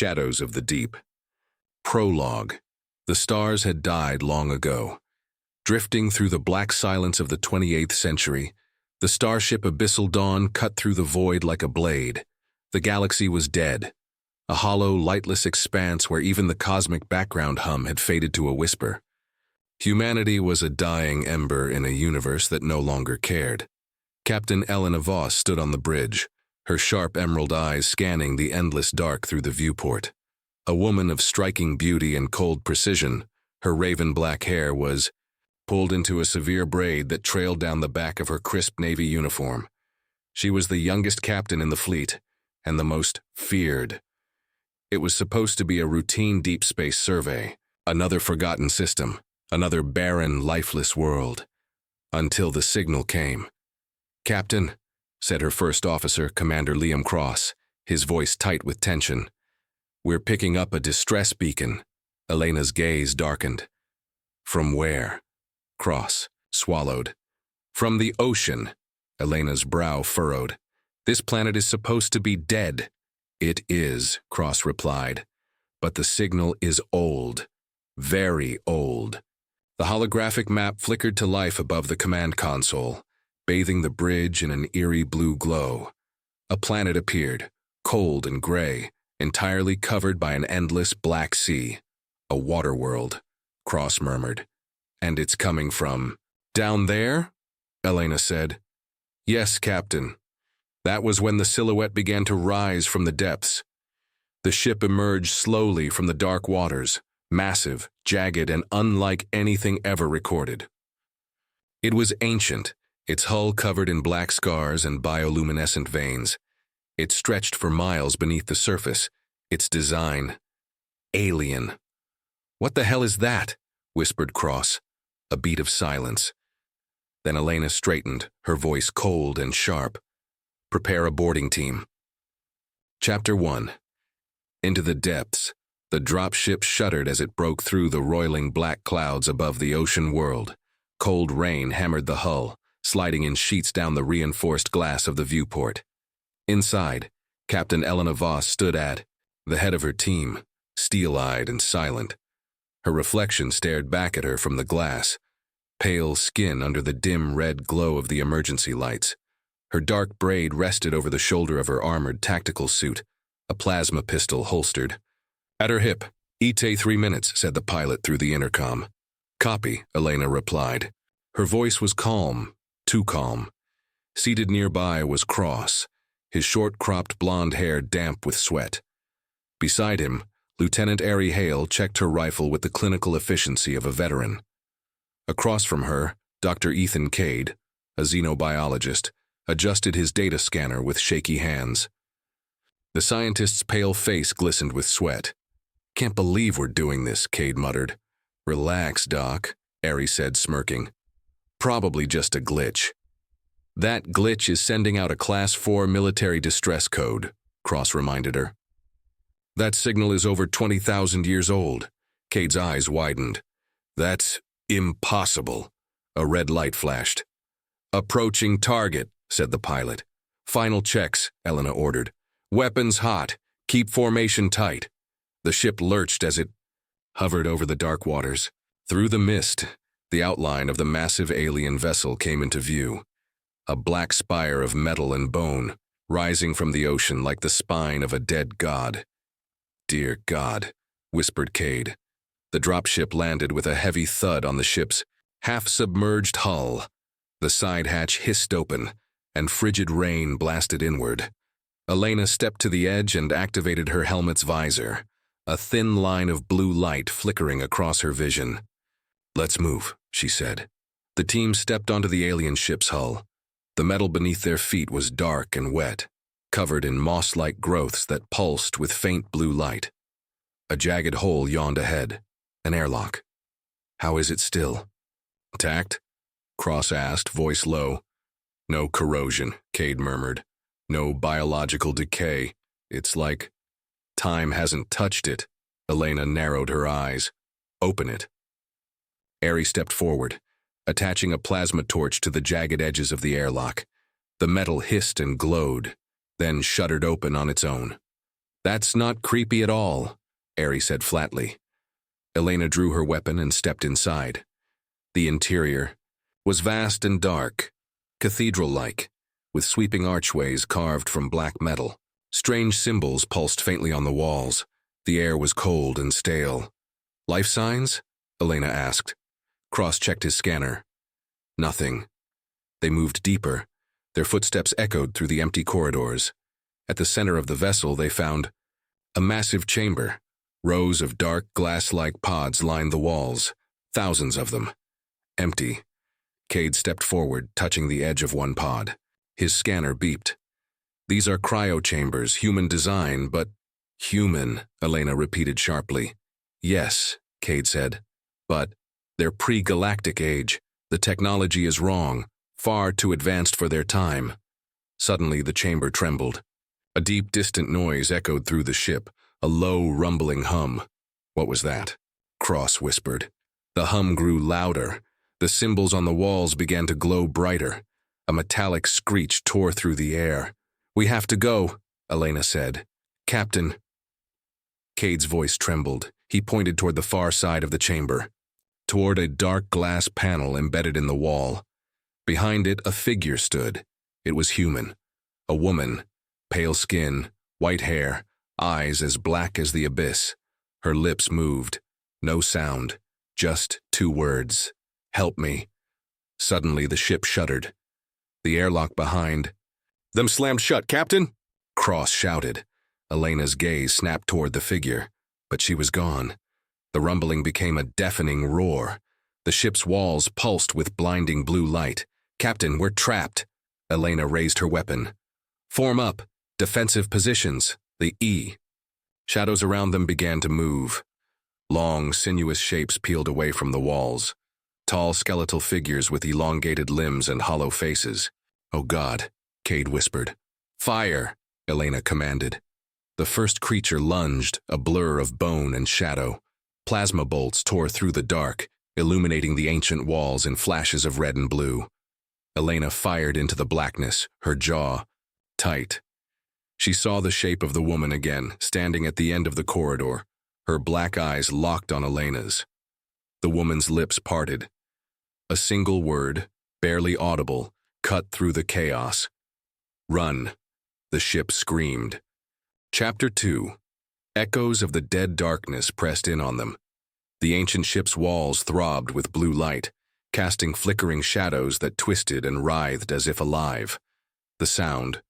shadows of the deep. Prologue. The stars had died long ago. Drifting through the black silence of the 28th century, the starship Abyssal Dawn cut through the void like a blade. The galaxy was dead, a hollow, lightless expanse where even the cosmic background hum had faded to a whisper. Humanity was a dying ember in a universe that no longer cared. Captain Elena Voss stood on the bridge, her sharp emerald eyes scanning the endless dark through the viewport. A woman of striking beauty and cold precision, her raven-black hair was pulled into a severe braid that trailed down the back of her crisp Navy uniform. She was the youngest captain in the fleet, and the most feared. It was supposed to be a routine deep space survey, another forgotten system, another barren, lifeless world. Until the signal came. "Captain," said her first officer, Commander Liam Cross, his voice tight with tension. "We're picking up a distress beacon." Elena's gaze darkened. "From where?" Cross swallowed. "From the ocean." Elena's brow furrowed. "This planet is supposed to be dead." "It is," Cross replied. "But the signal is old. Very old." The holographic map flickered to life above the command console, bathing the bridge in an eerie blue glow. A planet appeared, cold and gray, entirely covered by an endless black sea. "A water world," Cross murmured. "And it's coming from down there?" Elena said. "Yes, Captain." That was when the silhouette began to rise from the depths. The ship emerged slowly from the dark waters, massive, jagged, and unlike anything ever recorded. It was ancient, its hull covered in black scars and bioluminescent veins. It stretched for miles beneath the surface, its design alien. "What the hell is that?" whispered Cross. A beat of silence. Then Elena straightened, her voice cold and sharp. "Prepare a boarding team." Chapter 1. Into the depths, the dropship shuddered as it broke through the roiling black clouds above the ocean world. Cold rain hammered the hull, sliding in sheets down the reinforced glass of the viewport. Inside, Captain Elena Voss stood at the head of her team, steel-eyed and silent. Her reflection stared back at her from the glass, pale skin under the dim red glow of the emergency lights. Her dark braid rested over the shoulder of her armored tactical suit, a plasma pistol holstered. "At her hip. ETA 3 minutes," said the pilot through the intercom. "Copy," Elena replied. Her voice was calm, too calm. Seated nearby was Cross, his short-cropped blonde hair damp with sweat. Beside him, Lieutenant Ari Hale checked her rifle with the clinical efficiency of a veteran. Across from her, Dr. Ethan Cade, a xenobiologist, adjusted his data scanner with shaky hands. The scientist's pale face glistened with sweat. "Can't believe we're doing this," Cade muttered. "Relax, Doc," Ari said, smirking. "Probably just a glitch." "That glitch is sending out a Class 4 military distress code," Cross reminded her. "That signal is over 20,000 years old." Cade's eyes widened. "That's impossible." A red light flashed. "Approaching target," said the pilot. "Final checks," Elena ordered. "Weapons hot. Keep formation tight." The ship lurched as it hovered over the dark waters. Through the mist, the outline of the massive alien vessel came into view. A black spire of metal and bone, rising from the ocean like the spine of a dead god. "Dear God," whispered Cade. The dropship landed with a heavy thud on the ship's half-submerged hull. The side hatch hissed open, and frigid rain blasted inward. Elena stepped to the edge and activated her helmet's visor, a thin line of blue light flickering across her vision. "Let's move," she said. The team stepped onto the alien ship's hull. The metal beneath their feet was dark and wet, covered in moss-like growths that pulsed with faint blue light. A jagged hole yawned ahead, an airlock. "How is it still?" "Intact?" Cross asked, voice low. "No corrosion," Cade murmured. "No biological decay. It's like time hasn't touched it." Elena narrowed her eyes. "Open it." Ari stepped forward, attaching a plasma torch to the jagged edges of the airlock. The metal hissed and glowed, then shuddered open on its own. That's not creepy at all, Ari said flatly. Elena drew her weapon and stepped inside. The interior was vast and dark, cathedral-like, with sweeping archways carved from black metal. Strange symbols pulsed faintly on the walls. The air was cold and stale. Life signs? Elena asked. Cross checked his scanner. Nothing. They moved deeper. Their footsteps echoed through the empty corridors. At the center of the vessel, they found a massive chamber. Rows of dark, glass-like pods lined the walls, thousands of them. Empty. Cade stepped forward, touching the edge of one pod. His scanner beeped. These are cryo-chambers, human design, but... Human, Elena repeated sharply. Yes, Cade said, but they're pre-galactic age. The technology is wrong, far too advanced for their time. Suddenly, the chamber trembled. A deep, distant noise echoed through the ship, a low, rumbling hum. What was that? Cross whispered. The hum grew louder. The symbols on the walls began to glow brighter. A metallic screech tore through the air. We have to go, Elena said. Captain. Cade's voice trembled. He pointed toward the far side of the chamber, toward a dark glass panel embedded in the wall. Behind it, a figure stood. It was human. A woman, pale skin, white hair, eyes as black as the abyss. Her lips moved. No sound, just 2 words. Help me. Suddenly, the ship shuddered. The airlock behind them slammed shut. Captain? Cross shouted. Elena's gaze snapped toward the figure, but she was gone. The rumbling became a deafening roar. The ship's walls pulsed with blinding blue light. Captain, we're trapped. Elena raised her weapon. Form up. Defensive positions. The E. Shadows around them began to move. Long, sinuous shapes peeled away from the walls. Tall, skeletal figures with elongated limbs and hollow faces. Oh God, Cade whispered. Fire, Elena commanded. The first creature lunged, a blur of bone and shadow. Plasma bolts tore through the dark, illuminating the ancient walls in flashes of red and blue. Elena fired into the blackness, her jaw tight. She saw the shape of the woman again, standing at the end of the corridor, her black eyes locked on Elena's. The woman's lips parted. A single word, barely audible, cut through the chaos. Run, the ship screamed. Chapter 2. Echoes of the dead darkness pressed in on them. The ancient ship's walls throbbed with blue light, casting flickering shadows that twisted and writhed as if alive. The sound,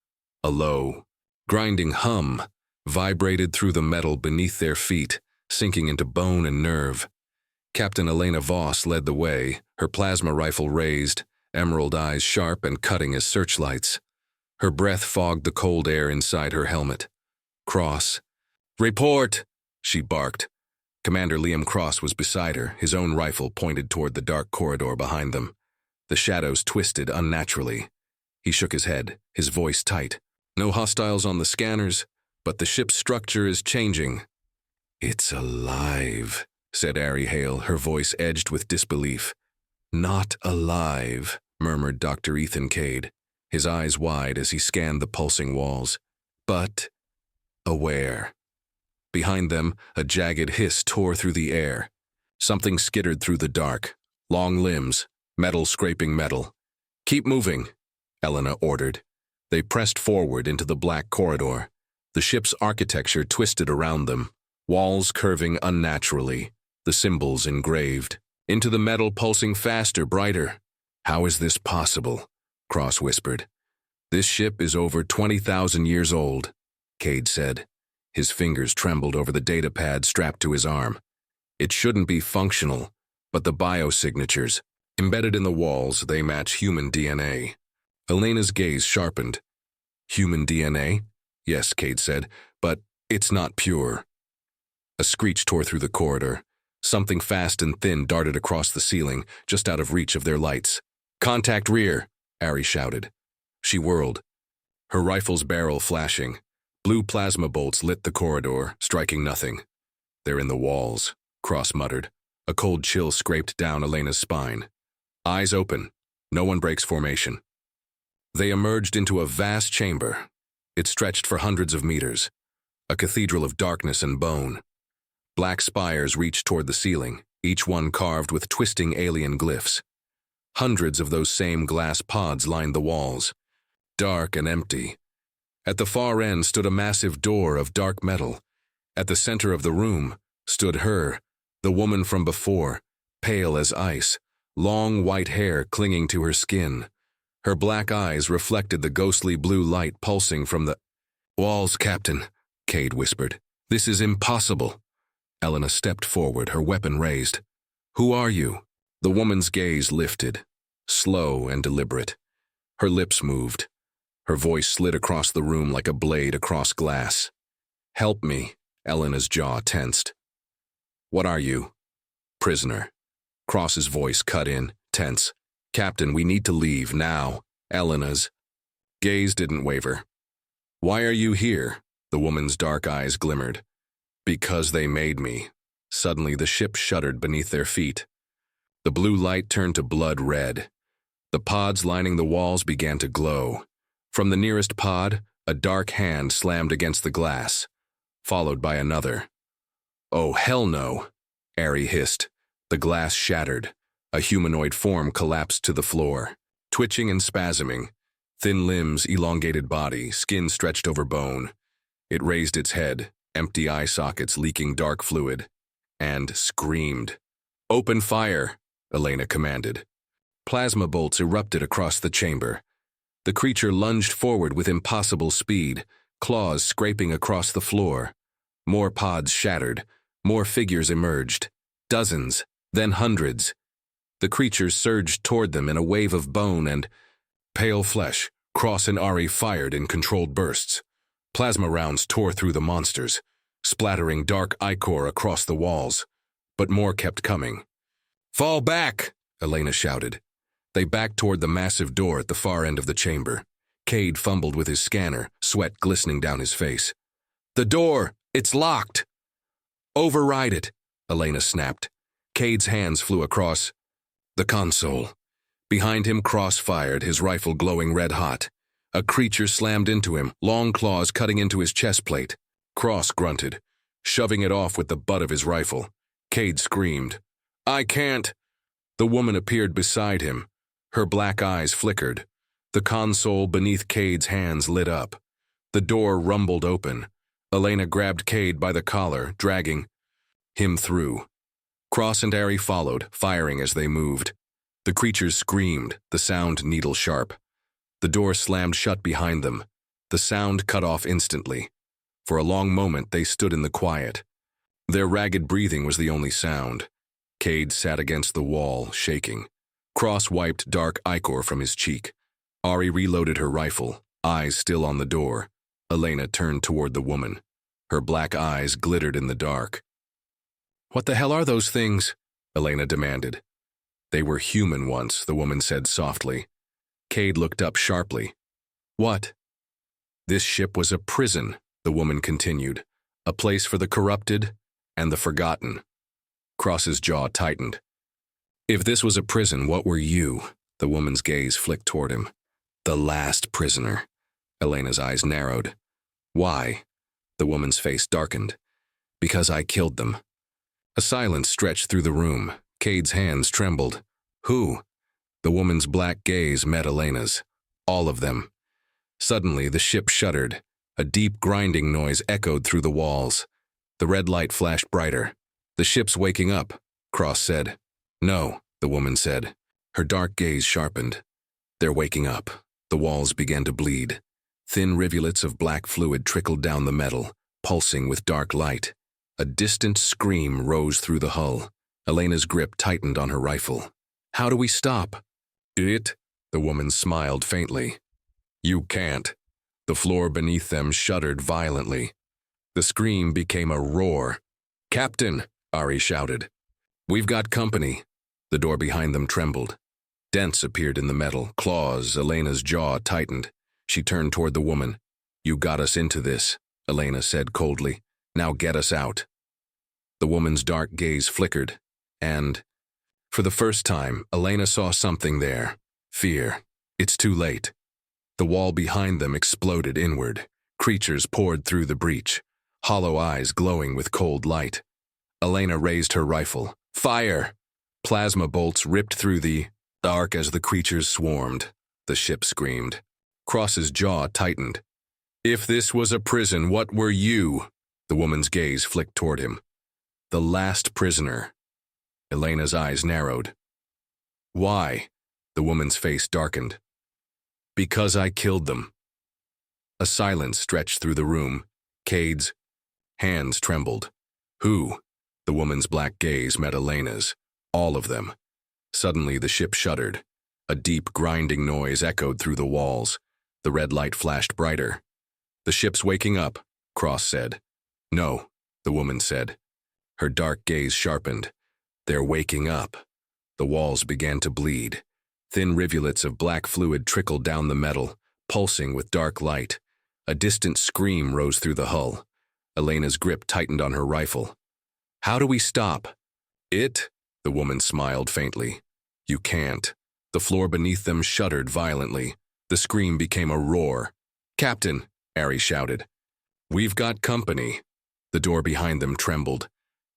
a low, grinding hum, vibrated through the metal beneath their feet, sinking into bone and nerve. Captain Elena Voss led the way, her plasma rifle raised, emerald eyes sharp and cutting as searchlights. Her breath fogged the cold air inside her helmet. Cross. Report, she barked. Commander Liam Cross was beside her, his own rifle pointed toward the dark corridor behind them. The shadows twisted unnaturally. He shook his head, his voice tight. No hostiles on the scanners, but the ship's structure is changing. It's alive, said Ari Hale, her voice edged with disbelief. Not alive, murmured Dr. Ethan Cade, his eyes wide as he scanned the pulsing walls. But aware. Behind them, a jagged hiss tore through the air. Something skittered through the dark. Long limbs, metal scraping metal. Keep moving, Elena ordered. They pressed forward into the black corridor. The ship's architecture twisted around them, walls curving unnaturally, the symbols engraved. Into the metal pulsing faster, brighter. How is this possible? Cross whispered. This ship is over 20,000 years old, Cade said. His fingers trembled over the data pad strapped to his arm. It shouldn't be functional, but the biosignatures, embedded in the walls, they match human DNA. Elena's gaze sharpened. Human DNA? Yes, Cade said, but it's not pure. A screech tore through the corridor. Something fast and thin darted across the ceiling, just out of reach of their lights. Contact rear, Ari shouted. She whirled, her rifle's barrel flashing. Blue plasma bolts lit the corridor, striking nothing. They're in the walls, Cross muttered. A cold chill scraped down Elena's spine. Eyes open. No one breaks formation. They emerged into a vast chamber. It stretched for hundreds of meters. a cathedral of darkness and bone. Black spires reached toward the ceiling, each one carved with twisting alien glyphs. Hundreds of those same glass pods lined the walls, dark and empty. At the far end stood a massive door of dark metal. At the center of the room stood her, the woman from before, pale as ice, long white hair clinging to her skin. Her black eyes reflected the ghostly blue light pulsing from the walls. "Captain," Cade whispered. "This is impossible." Elena stepped forward, her weapon raised. "Who are you?" The woman's gaze lifted, slow and deliberate. Her lips moved. Her voice slid across the room like a blade across glass. "Help me." Elena's jaw tensed. "What are you?" "Prisoner." Cross's voice cut in, tense. "Captain, we need to leave, now." Elena's gaze didn't waver. "Why are you here?" The woman's dark eyes glimmered. "Because they made me." Suddenly the ship shuddered beneath their feet. The blue light turned to blood red. The pods lining the walls began to glow. From the nearest pod, a dark hand slammed against the glass, followed by another. "Oh, hell no," Ari hissed. The glass shattered. A humanoid form collapsed to the floor, twitching and spasming. Thin limbs, elongated body, skin stretched over bone. It raised its head, empty eye sockets leaking dark fluid, and screamed. "Open fire," Elena commanded. Plasma bolts erupted across the chamber. The creature lunged forward with impossible speed, claws scraping across the floor. More pods shattered, more figures emerged. Dozens, then hundreds. The creatures surged toward them in a wave of bone and pale flesh. Cross and Ari fired in controlled bursts. Plasma rounds tore through the monsters, splattering dark ichor across the walls. But more kept coming. "Fall back!" Elena shouted. They backed toward the massive door at the far end of the chamber. Cade fumbled with his scanner, sweat glistening down his face. "The door! It's locked!" "Override it!" Elena snapped. Cade's hands flew across the console. Behind him, Cross fired, his rifle glowing red-hot. A creature slammed into him, long claws cutting into his chest plate. Cross grunted, shoving it off with the butt of his rifle. Cade screamed. "I can't!" The woman appeared beside him. Her black eyes flickered. The console beneath Cade's hands lit up. The door rumbled open. Elena grabbed Cade by the collar, dragging him through. Cross and Ari followed, firing as they moved. The creatures screamed, the sound needle-sharp. The door slammed shut behind them. The sound cut off instantly. For a long moment they stood in the quiet. Their ragged breathing was the only sound. Cade sat against the wall, shaking. Cross wiped dark ichor from his cheek. Ari reloaded her rifle, eyes still on the door. Elena turned toward the woman. Her black eyes glittered in the dark. "What the hell are those things?" Elena demanded. "They were human once," the woman said softly. Cade looked up sharply. "What?" "This ship was a prison," the woman continued. "A place for the corrupted and the forgotten." Cross's jaw tightened. "If this was a prison, what were you?" The woman's gaze flicked toward him. "The last prisoner." Elena's eyes narrowed. "Why?" The woman's face darkened. "Because I killed them." A silence stretched through the room. Cade's hands trembled. "Who?" The woman's black gaze met Elena's. "All of them." Suddenly, the ship shuddered. A deep grinding noise echoed through the walls. The red light flashed brighter. "The ship's waking up," Cross said. "No," the woman said. Her dark gaze sharpened. "They're waking up." The walls began to bleed. Thin rivulets of black fluid trickled down the metal, pulsing with dark light. A distant scream rose through the hull. Elena's grip tightened on her rifle. "How do we stop?" "It?" The woman smiled faintly. "You can't." The floor beneath them shuddered violently. The scream became a roar. "Captain!" Ari shouted. "We've got company." The door behind them trembled. Dents appeared in the metal, claws. Elena's jaw tightened. She turned toward the woman. "You got us into this," Elena said coldly. "Now get us out." The woman's dark gaze flickered, and, for the first time, Elena saw something there. Fear. It's too late. The wall behind them exploded inward. Creatures poured through the breach. hollow eyes glowing with cold light. Elena raised her rifle. Fire! Plasma bolts ripped through the dark as the creatures swarmed. The ship screamed. Cross's jaw tightened. If this was a prison, what were you? The woman's gaze flicked toward him. The last prisoner. Elena's eyes narrowed. Why? The woman's face darkened. Because I killed them. A silence stretched through the room. Cade's hands trembled. Who? The woman's black gaze met Elena's. All of them. Suddenly the ship shuddered. A deep, grinding noise echoed through the walls. The red light flashed brighter. The ship's waking up, Cross said. No, the woman said. Her dark gaze sharpened. They're waking up. The walls began to bleed. Thin rivulets of black fluid trickled down the metal, pulsing with dark light. A distant scream rose through the hull. Elena's grip tightened on her rifle. How do we stop? It? The woman smiled faintly. You can't. The floor beneath them shuddered violently. The scream became a roar. Captain, Ari shouted. We've got company. The door behind them trembled.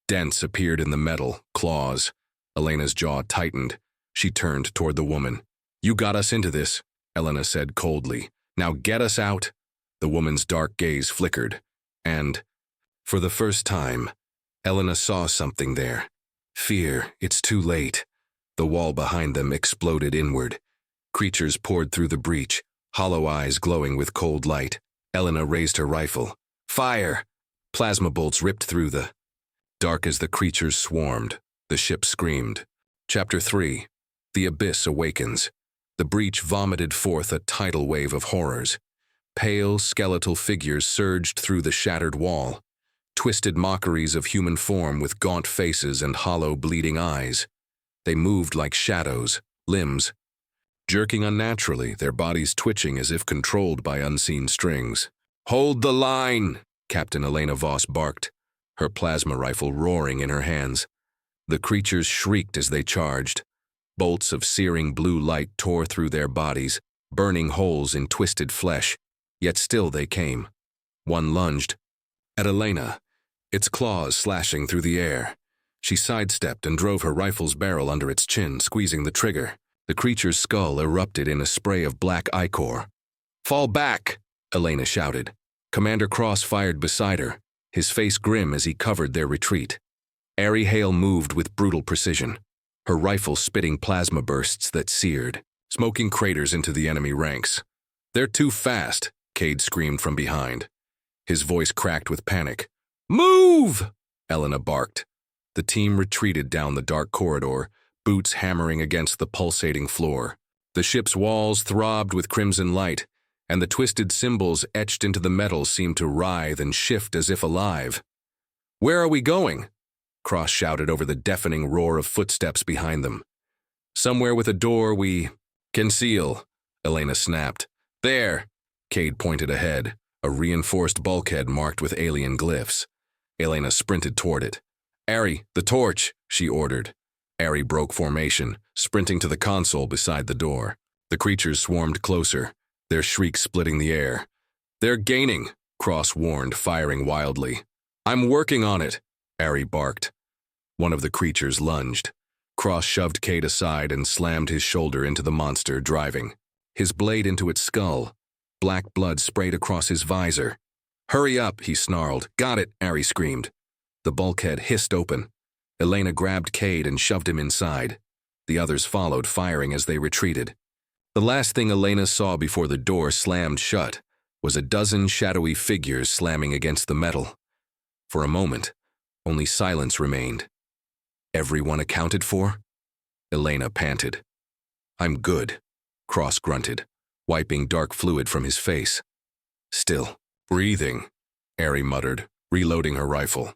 Dents appeared in the metal, claws. Elena's jaw tightened. She turned toward the woman. You got us into this, Elena said coldly. Now get us out. The woman's dark gaze flickered. And, for the first time, Elena saw something there. Fear, it's too late. The wall behind them exploded inward. Creatures poured through the breach, hollow eyes glowing with cold light. Elena raised her rifle. Fire! Plasma bolts ripped through the dark as the creatures swarmed. The ship screamed. Chapter 3. The Abyss Awakens. The breach vomited forth a tidal wave of horrors. Pale, skeletal figures surged through the shattered wall. Twisted mockeries of human form with gaunt faces and hollow, bleeding eyes. They moved like shadows, limbs, jerking unnaturally, their bodies twitching as if controlled by unseen strings. Hold the line! Captain Elena Voss barked, her plasma rifle roaring in her hands. The creatures shrieked as they charged. Bolts of searing blue light tore through their bodies, burning holes in twisted flesh, yet still they came. One lunged at Elena, its claws slashing through the air. She sidestepped and drove her rifle's barrel under its chin, squeezing the trigger. The creature's skull erupted in a spray of black ichor. Fall back! Elena shouted. Commander Cross fired beside her, his face grim as he covered their retreat. Ari Hale moved with brutal precision, her rifle spitting plasma bursts that seared, smoking craters into the enemy ranks. They're too fast, Cade screamed from behind. His voice cracked with panic. Move! Elena barked. The team retreated down the dark corridor, boots hammering against the pulsating floor. The ship's walls throbbed with crimson light, and the twisted symbols etched into the metal seemed to writhe and shift as if alive. Where are we going? Cross shouted over the deafening roar of footsteps behind them. Somewhere with a door we conceal, Elena snapped. There, Cade pointed ahead, a reinforced bulkhead marked with alien glyphs. Elena sprinted toward it. Ari, the torch, she ordered. Ari broke formation, sprinting to the console beside the door. The creatures swarmed closer, their shrieks splitting the air. They're gaining, Cross warned, firing wildly. I'm working on it, Ari barked. One of the creatures lunged. Cross shoved Cade aside and slammed his shoulder into the monster, driving his blade into its skull. Black blood sprayed across his visor. Hurry up, he snarled. Got it, Ari screamed. The bulkhead hissed open. Elena grabbed Cade and shoved him inside. The others followed, firing as they retreated. The last thing Elena saw before the door slammed shut was a dozen shadowy figures slamming against the metal. For a moment, only silence remained. Everyone accounted for? Elena panted. I'm good, Cross grunted, wiping dark fluid from his face. Still breathing, Ari muttered, reloading her rifle.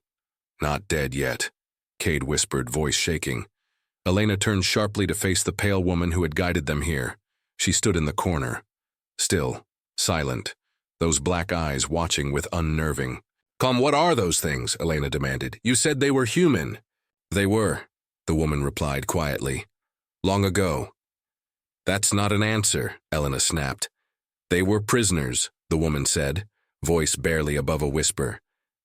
Not dead yet, Cade whispered, voice shaking. Elena turned sharply to face the pale woman who had guided them here. She stood in the corner, still, silent, those black eyes watching with unnerving. Come, what are those things? Elena demanded. You said they were human. They were, the woman replied quietly. Long ago. That's not an answer, Elena snapped. They were prisoners, the woman said, voice barely above a whisper.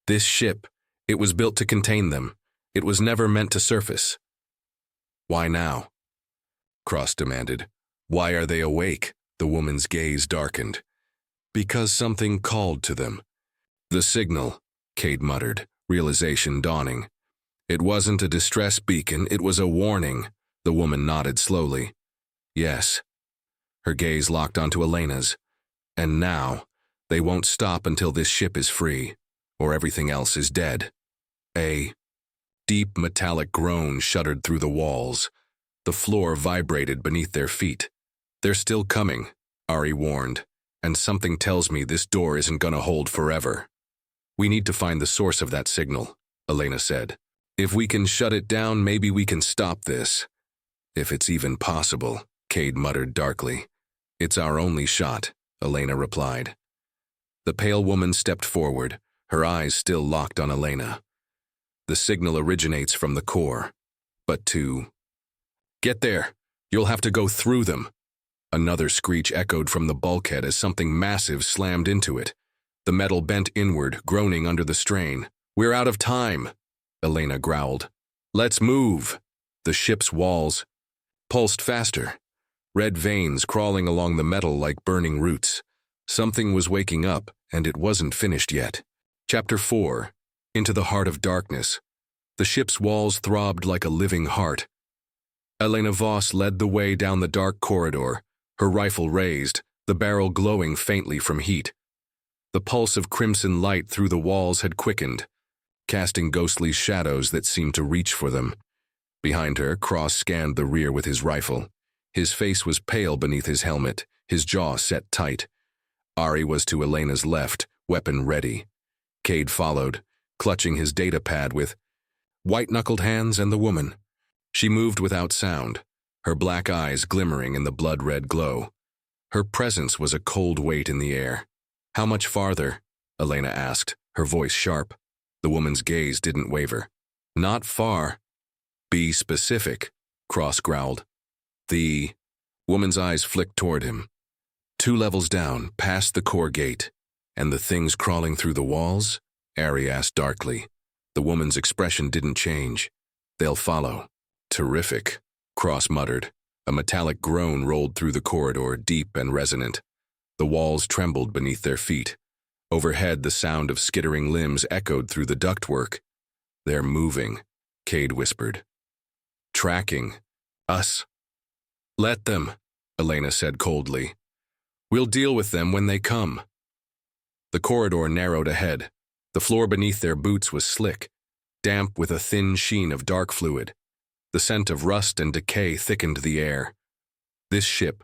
This ship, it was built to contain them. It was never meant to surface. Why now? Cross demanded. Why are they awake? The woman's gaze darkened. Because something called to them. The signal, Cade muttered, realization dawning. It wasn't a distress beacon, it was a warning. The woman nodded slowly. Yes. Her gaze locked onto Elena's. And now, they won't stop until this ship is free, or everything else is dead. A deep metallic groan shuddered through the walls. The floor vibrated beneath their feet. They're still coming, Ari warned, and something tells me this door isn't gonna hold forever. We need to find the source of that signal, Elena said. If we can shut it down, maybe we can stop this. If it's even possible, Cade muttered darkly. It's our only shot, Elena replied. The pale woman stepped forward, her eyes still locked on Elena. The signal originates from the core, but to... Get there! You'll have to go through them! Another screech echoed from the bulkhead as something massive slammed into it. The metal bent inward, groaning under the strain. We're out of time, Elena growled. Let's move! The ship's walls pulsed faster, red veins crawling along the metal like burning roots. Something was waking up, and it wasn't finished yet. Chapter 4. Into the Heart of Darkness. The ship's walls throbbed like a living heart. Elena Voss led the way down the dark corridor, her rifle raised, the barrel glowing faintly from heat. The pulse of crimson light through the walls had quickened, casting ghostly shadows that seemed to reach for them. Behind her, Cross scanned the rear with his rifle. His face was pale beneath his helmet, his jaw set tight. Ari was to Elena's left, weapon ready. Cade followed, clutching his data pad with white-knuckled hands and the woman. She moved without sound, her black eyes glimmering in the blood-red glow. Her presence was a cold weight in the air. How much farther? Elena asked, her voice sharp. The woman's gaze didn't waver. Not far. Be specific, Cross growled. The woman's eyes flicked toward him. 2 levels down, past the core gate. And the things crawling through the walls? Ari asked darkly. The woman's expression didn't change. They'll follow. Terrific, Cross muttered. A metallic groan rolled through the corridor, deep and resonant. The walls trembled beneath their feet. Overhead, the sound of skittering limbs echoed through the ductwork. They're moving, Cade whispered. Tracking. Us. Let them, Elena said coldly. We'll deal with them when they come. The corridor narrowed ahead. The floor beneath their boots was slick, damp with a thin sheen of dark fluid. The scent of rust and decay thickened the air. This ship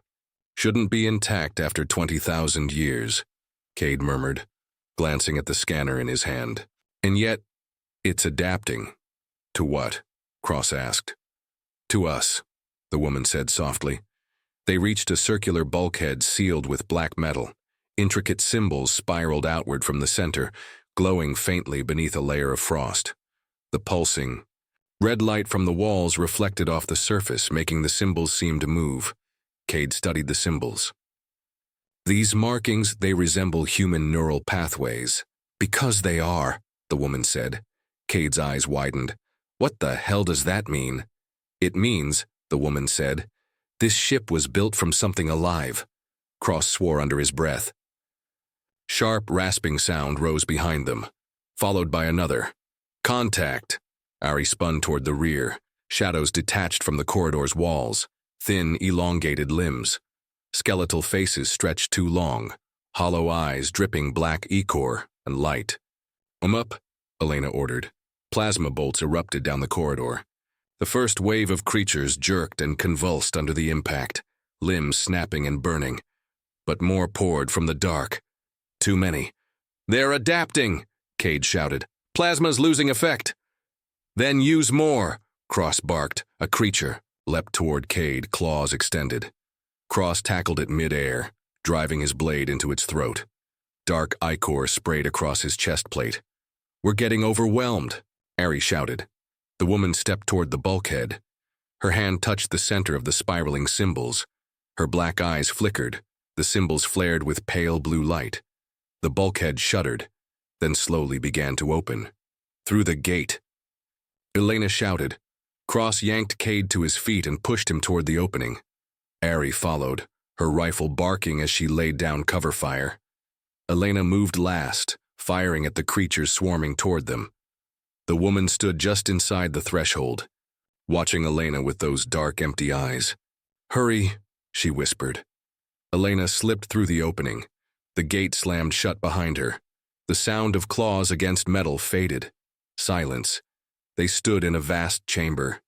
shouldn't be intact after 20,000 years, Cade murmured, glancing at the scanner in his hand. And yet, it's adapting. To what? Cross asked. To us, the woman said softly. They reached a circular bulkhead sealed with black metal. Intricate symbols spiraled outward from the center, glowing faintly beneath a layer of frost. The pulsing red light from the walls reflected off the surface, making the symbols seem to move. Cade studied the symbols. These markings, they resemble human neural pathways. Because they are, the woman said. Cade's eyes widened. What the hell does that mean? It means, the woman said, this ship was built from something alive. Cross swore under his breath. Sharp, rasping sound rose behind them, followed by another. Contact! Ari spun toward the rear. Shadows detached from the corridor's walls. Thin, elongated limbs. Skeletal faces stretched too long. Hollow eyes dripping black ichor and light. Up, Elena ordered. Plasma bolts erupted down the corridor. The first wave of creatures jerked and convulsed under the impact, limbs snapping and burning. But more poured from the dark. Too many. They're adapting, Cade shouted. Plasma's losing effect. Then use more, Cross barked. A creature leapt toward Cade, claws extended. Cross tackled it mid-air, driving his blade into its throat. Dark ichor sprayed across his chest plate. We're getting overwhelmed, Ari shouted. The woman stepped toward the bulkhead. Her hand touched the center of the spiraling symbols. Her black eyes flickered. The symbols flared with pale blue light. The bulkhead shuddered. then slowly began to open. Through the gate. Elena shouted. Cross yanked Cade to his feet and pushed him toward the opening. Ari followed, her rifle barking as she laid down cover fire. Elena moved last, firing at the creatures swarming toward them. The woman stood just inside the threshold, watching Elena with those dark, empty eyes. "Hurry," she whispered. Elena slipped through the opening. The gate slammed shut behind her. The sound of claws against metal faded. Silence. They stood in a vast chamber.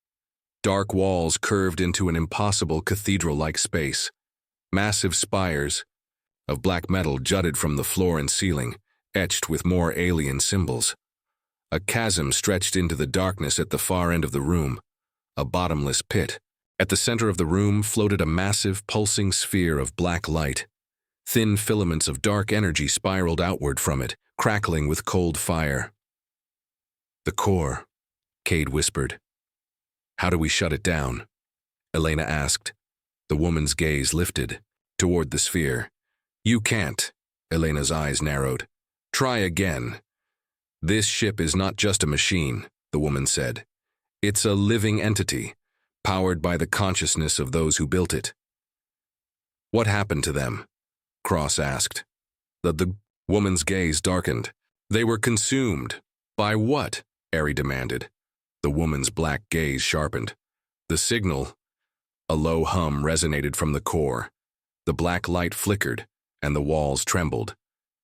Dark walls curved into an impossible cathedral-like space. Massive spires of black metal jutted from the floor and ceiling, etched with more alien symbols. A chasm stretched into the darkness at the far end of the room, a bottomless pit. At the center of the room floated a massive, pulsing sphere of black light. Thin filaments of dark energy spiraled outward from it, crackling with cold fire. "The core," Cade whispered. "How do we shut it down?" Elena asked. The woman's gaze lifted toward the sphere. "You can't." Elena's eyes narrowed. "Try again." "This ship is not just a machine," the woman said. "It's a living entity, powered by the consciousness of those who built it." "What happened to them?" Cross asked. The woman's gaze darkened. "They were consumed." "By what?" Ari demanded. The woman's black gaze sharpened. "The signal." A low hum resonated from the core. The black light flickered, and the walls trembled.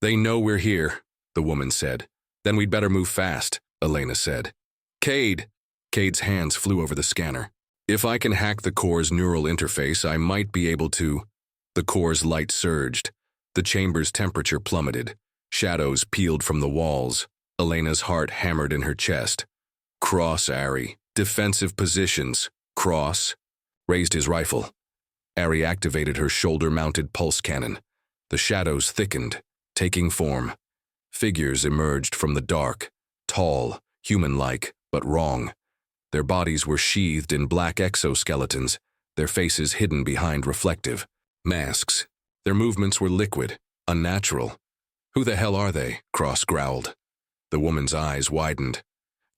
"They know we're here," the woman said. "Then we'd better move fast," Elena said. "Cade." Cade's hands flew over the scanner. "If I can hack the core's neural interface, I might be able to." The core's light surged. The chamber's temperature plummeted. Shadows peeled from the walls. Elena's heart hammered in her chest. "Cross, Ari. Defensive positions." Cross raised his rifle. Ari activated her shoulder-mounted pulse cannon. The shadows thickened, taking form. Figures emerged from the dark, tall, human-like, but wrong. Their bodies were sheathed in black exoskeletons, their faces hidden behind reflective masks. Their movements were liquid, unnatural. "Who the hell are they?" Cross growled. The woman's eyes widened.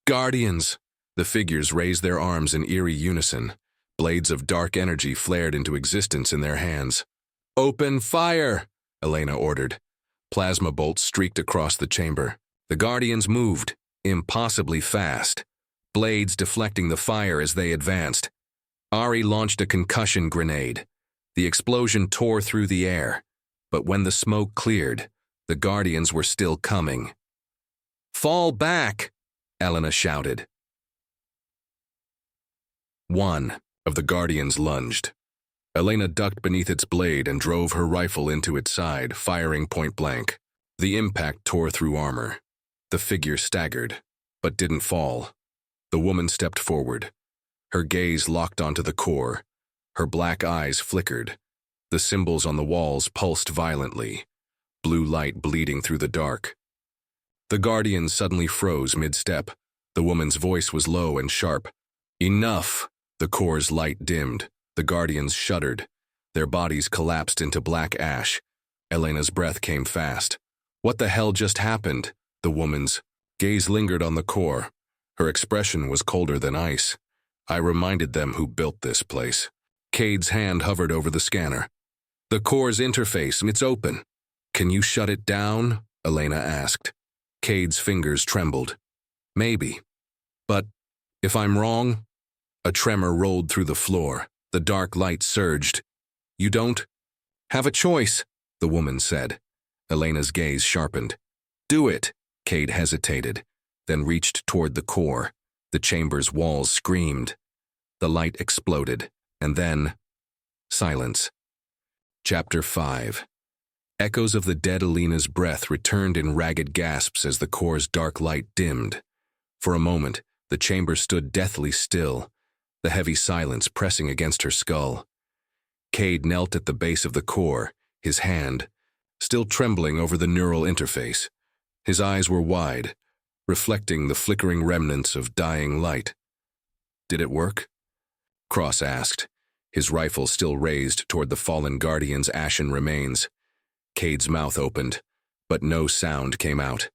"Guardians!" The figures raised their arms in eerie unison. Blades of dark energy flared into existence in their hands. "Open fire!" Elena ordered. Plasma bolts streaked across the chamber. The Guardians moved, impossibly fast, blades deflecting the fire as they advanced. Ari launched a concussion grenade. The explosion tore through the air, but when the smoke cleared, the Guardians were still coming. "Fall back!" Elena shouted. One of the Guardians lunged. Elena ducked beneath its blade and drove her rifle into its side, firing point blank. The impact tore through armor. The figure staggered, but didn't fall. The woman stepped forward. Her gaze locked onto the core. Her black eyes flickered. The symbols on the walls pulsed violently, blue light bleeding through the dark. The Guardians suddenly froze mid-step. The woman's voice was low and sharp. "Enough!" The core's light dimmed. The Guardians shuddered. Their bodies collapsed into black ash. Elena's breath came fast. "What the hell just happened?" The woman's gaze lingered on the core. Her expression was colder than ice. "I reminded them who built this place." Cade's hand hovered over the scanner. "The core's interface, it's open." "Can you shut it down?" Elena asked. Cade's fingers trembled. "Maybe. But if I'm wrong?" A tremor rolled through the floor. The dark light surged. "You don't have a choice," the woman said. Elena's gaze sharpened. "Do it." Cade hesitated, then reached toward the core. The chamber's walls screamed. The light exploded, and then silence. Chapter 5. Echoes of the dead Elena's breath returned in ragged gasps as the core's dark light dimmed. For a moment, the chamber stood deathly still, the heavy silence pressing against her skull. Cade knelt at the base of the core, his hand still trembling over the neural interface. His eyes were wide, reflecting the flickering remnants of dying light. "Did it work?" Cross asked, his rifle still raised toward the fallen Guardian's ashen remains. Cade's mouth opened, but no sound came out.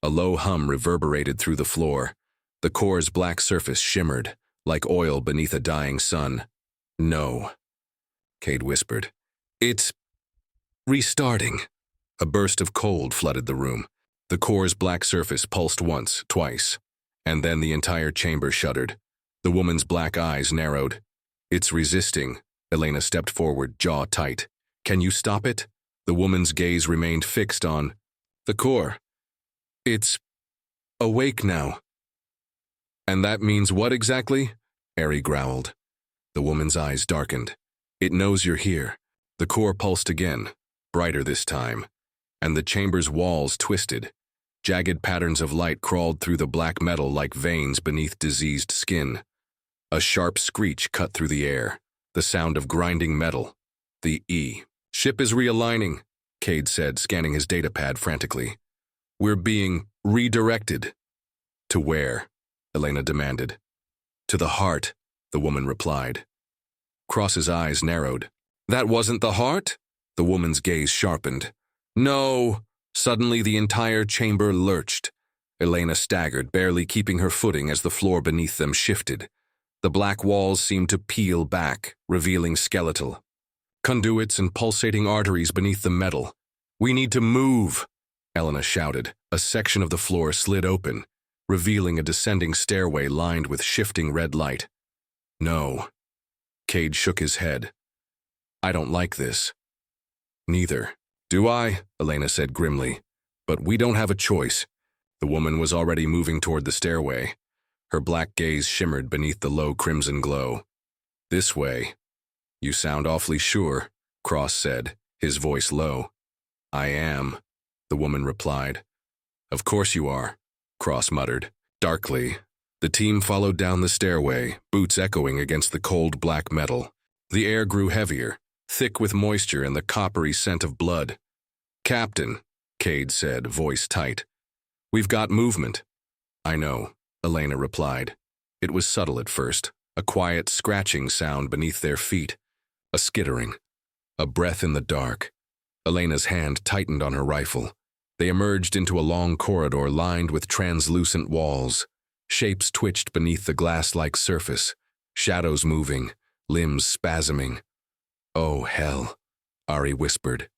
A low hum reverberated through the floor. The core's black surface shimmered, like oil beneath a dying sun. "No," Cade whispered. "It's restarting." A burst of cold flooded the room. The core's black surface pulsed once, twice, and then the entire chamber shuddered. The woman's black eyes narrowed. "It's resisting." Elena stepped forward, jaw tight. "Can you stop it?" The woman's gaze remained fixed on the core. "It's awake now." "And that means what exactly?" Ari growled. The woman's eyes darkened. "It knows you're here." The core pulsed again, brighter this time, and the chamber's walls twisted. Jagged patterns of light crawled through the black metal like veins beneath diseased skin. A sharp screech cut through the air, the sound of grinding metal. The ship is realigning, Cade said, scanning his datapad frantically. "We're being redirected." "To where?" Elena demanded. "To the heart," the woman replied. Cross's eyes narrowed. "That wasn't the heart?" The woman's gaze sharpened. "No." Suddenly the entire chamber lurched. Elena staggered, barely keeping her footing as the floor beneath them shifted. The black walls seemed to peel back, revealing skeletal conduits and pulsating arteries beneath the metal. "We need to move," Elena shouted. A section of the floor slid open, revealing a descending stairway lined with shifting red light. "No." Cade shook his head. "I don't like this." "Neither do I," Elena said grimly. "But we don't have a choice." The woman was already moving toward the stairway. Her black gaze shimmered beneath the low crimson glow. "This way." "You sound awfully sure," Cross said, his voice low. "I am," the woman replied. "Of course you are," Cross muttered. Darkly, the team followed down the stairway, boots echoing against the cold black metal. The air grew heavier, thick with moisture and the coppery scent of blood. "Captain," Cade said, voice tight. "We've got movement." "I know," Elena replied. It was subtle at first, a quiet scratching sound beneath their feet, a skittering, a breath in the dark. Elena's hand tightened on her rifle. They emerged into a long corridor lined with translucent walls. Shapes twitched beneath the glass-like surface, shadows moving, limbs spasming. "Oh, hell," Ari whispered.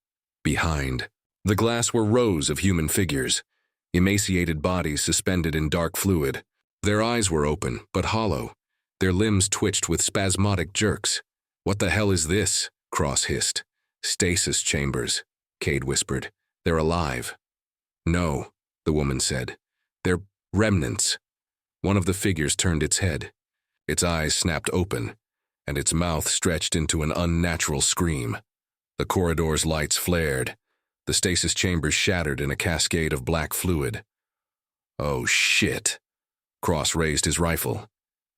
Behind the glass were rows of human figures, emaciated bodies suspended in dark fluid. Their eyes were open, but hollow. Their limbs twitched with spasmodic jerks. "What the hell is this?" Cross hissed. "Stasis chambers," Cade whispered. "They're alive." "No," the woman said. "They're remnants." One of the figures turned its head. Its eyes snapped open, and its mouth stretched into an unnatural scream. The corridor's lights flared. The stasis chambers shattered in a cascade of black fluid. "Oh, shit." Cross raised his rifle.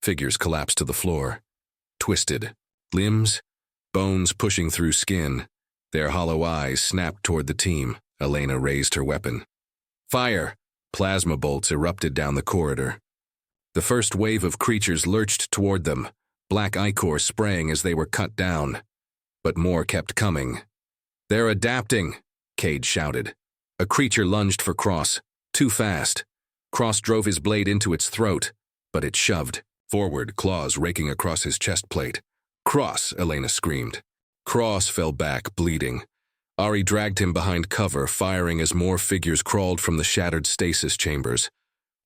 Figures collapsed to the floor. Twisted. Limbs, bones pushing through skin. Their hollow eyes snapped toward the team. Elena raised her weapon. "Fire!" Plasma bolts erupted down the corridor. The first wave of creatures lurched toward them, black ichor spraying as they were cut down. But more kept coming. "They're adapting," Cade shouted. A creature lunged for Cross, too fast. Cross drove his blade into its throat, but it shoved forward, claws raking across his chest plate. "Cross!" Elena screamed. Cross fell back, bleeding. Ari dragged him behind cover, firing as more figures crawled from the shattered stasis chambers.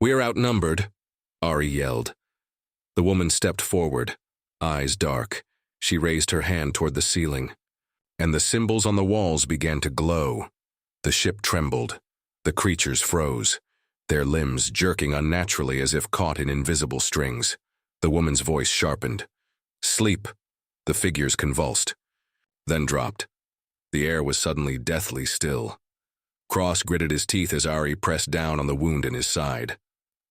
"We're outnumbered," Ari yelled. The woman stepped forward, eyes dark. She raised her hand toward the ceiling, and the symbols on the walls began to glow. The ship trembled. The creatures froze, their limbs jerking unnaturally as if caught in invisible strings. The woman's voice sharpened. "Sleep." The figures convulsed, then dropped. The air was suddenly deathly still. Cross gritted his teeth as Ari pressed down on the wound in his side.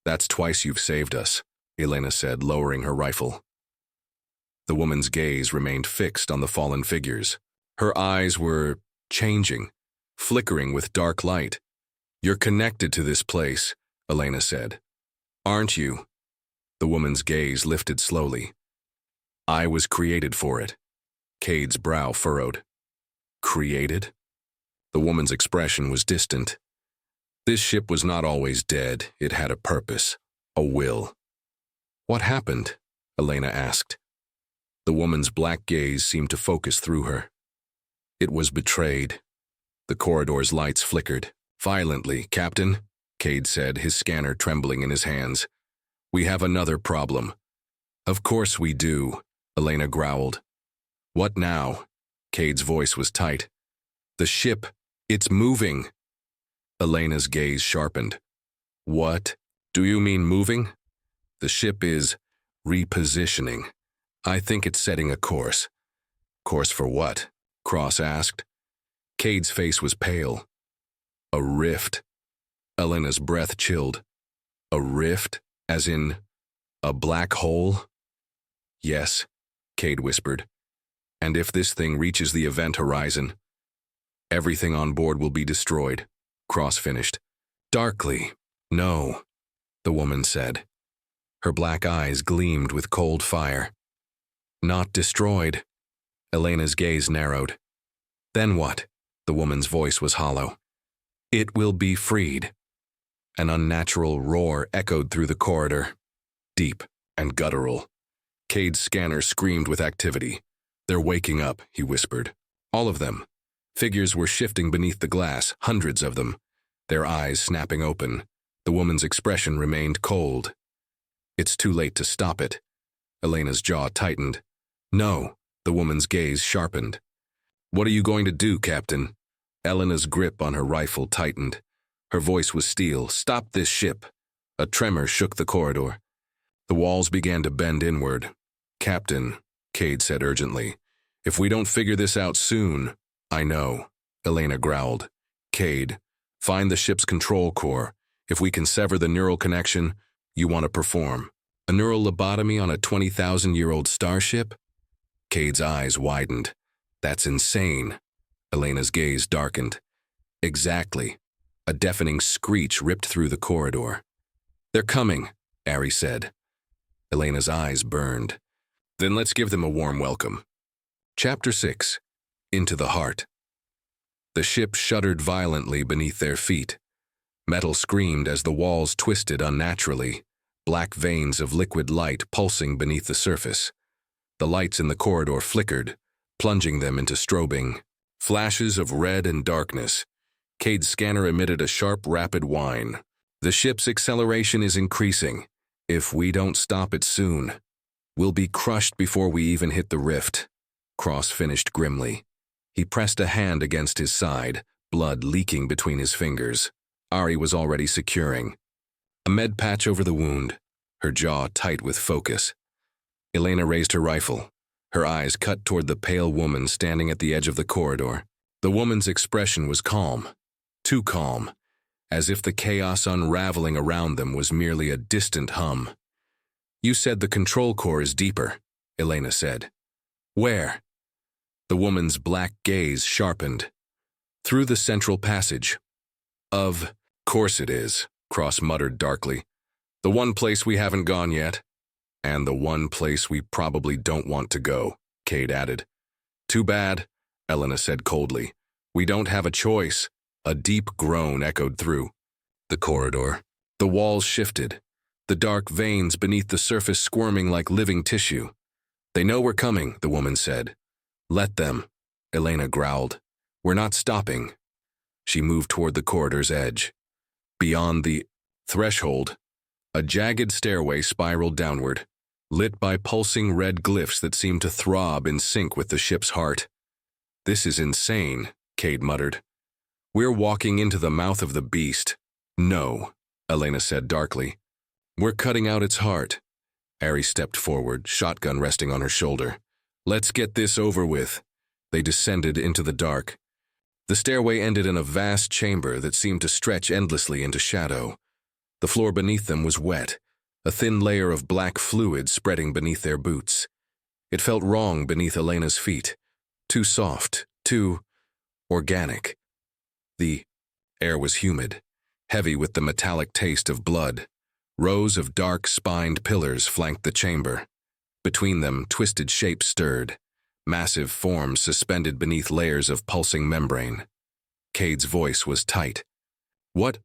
"That's twice you've saved us," Elena said, lowering her rifle. The woman's gaze remained fixed on the fallen figures. Her eyes were changing, flickering with dark light. "You're connected to this place," Elena said. "Aren't you?" The woman's gaze lifted slowly. "I was created for it." Cade's brow furrowed. "Created?" The woman's expression was distant. This ship was not always dead. It had a purpose, a will. What happened? Elena asked. The woman's black gaze seemed to focus through her. It was betrayed. The corridor's lights flickered. Violently, Captain, Cade said, his scanner trembling in his hands. We have another problem. Of course we do, Elena growled. What now? Cade's voice was tight. The ship, it's moving. Elena's gaze sharpened. What? Do you mean moving? The ship is repositioning. I think it's setting a course. Course for what? Cross asked. Cade's face was pale. A rift. Elena's breath chilled. A rift? As in a black hole? Yes, Cade whispered. And if this thing reaches the event horizon, everything on board will be destroyed, Cross finished. Darkly. No, the woman said. Her black eyes gleamed with cold fire. Not destroyed. Elena's gaze narrowed. Then what? The woman's voice was hollow. It will be freed. An unnatural roar echoed through the corridor, deep and guttural. Cade's scanner screamed with activity. They're waking up, he whispered. All of them. Figures were shifting beneath the glass, hundreds of them, their eyes snapping open. The woman's expression remained cold. It's too late to stop it. Elena's jaw tightened. No, the woman's gaze sharpened. What are you going to do, Captain? Elena's grip on her rifle tightened. Her voice was steel. Stop this ship. A tremor shook the corridor. The walls began to bend inward. Captain, Cade said urgently, if we don't figure this out soon. I know, Elena growled. Cade, find the ship's control core. If we can sever the neural connection, you want to perform. A neural lobotomy on a 20,000-year-old starship? Cade's eyes widened. That's insane. Elena's gaze darkened. Exactly. A deafening screech ripped through the corridor. They're coming, Ari said. Elena's eyes burned. Then let's give them a warm welcome. Chapter 6. Into the Heart. The ship shuddered violently beneath their feet. Metal screamed as the walls twisted unnaturally, black veins of liquid light pulsing beneath the surface. The lights in the corridor flickered, plunging them into strobing. Flashes of red and darkness. Cade's scanner emitted a sharp, rapid whine. The ship's acceleration is increasing. If we don't stop it soon, we'll be crushed before we even hit the rift. Cross finished grimly. He pressed a hand against his side, blood leaking between his fingers. Ari was already securing. A med patch over the wound, her jaw tight with focus. Elena raised her rifle, her eyes cut toward the pale woman standing at the edge of the corridor. The woman's expression was calm, too calm, as if the chaos unraveling around them was merely a distant hum. You said the control core is deeper, Elena said. Where? The woman's black gaze sharpened. Through the central passage. Of course it is, Cross muttered darkly. The one place we haven't gone yet. And the one place we probably don't want to go, Cade added. Too bad, Elena said coldly. We don't have a choice. A deep groan echoed through the corridor. The walls shifted, the dark veins beneath the surface squirming like living tissue. They know we're coming, the woman said. Let them, Elena growled. We're not stopping. She moved toward the corridor's edge. Beyond the threshold, a jagged stairway spiraled downward, lit by pulsing red glyphs that seemed to throb in sync with the ship's heart. This is insane, Cade muttered. We're walking into the mouth of the beast. No, Elena said darkly. We're cutting out its heart. Ari stepped forward, shotgun resting on her shoulder. Let's get this over with. They descended into the dark. The stairway ended in a vast chamber that seemed to stretch endlessly into shadow. The floor beneath them was wet, a thin layer of black fluid spreading beneath their boots. It felt wrong beneath Elena's feet. Too soft, too organic. The air was humid, heavy with the metallic taste of blood. Rows of dark, spined pillars flanked the chamber. Between them, twisted shapes stirred, massive forms suspended beneath layers of pulsing membrane. Cade's voice was tight. What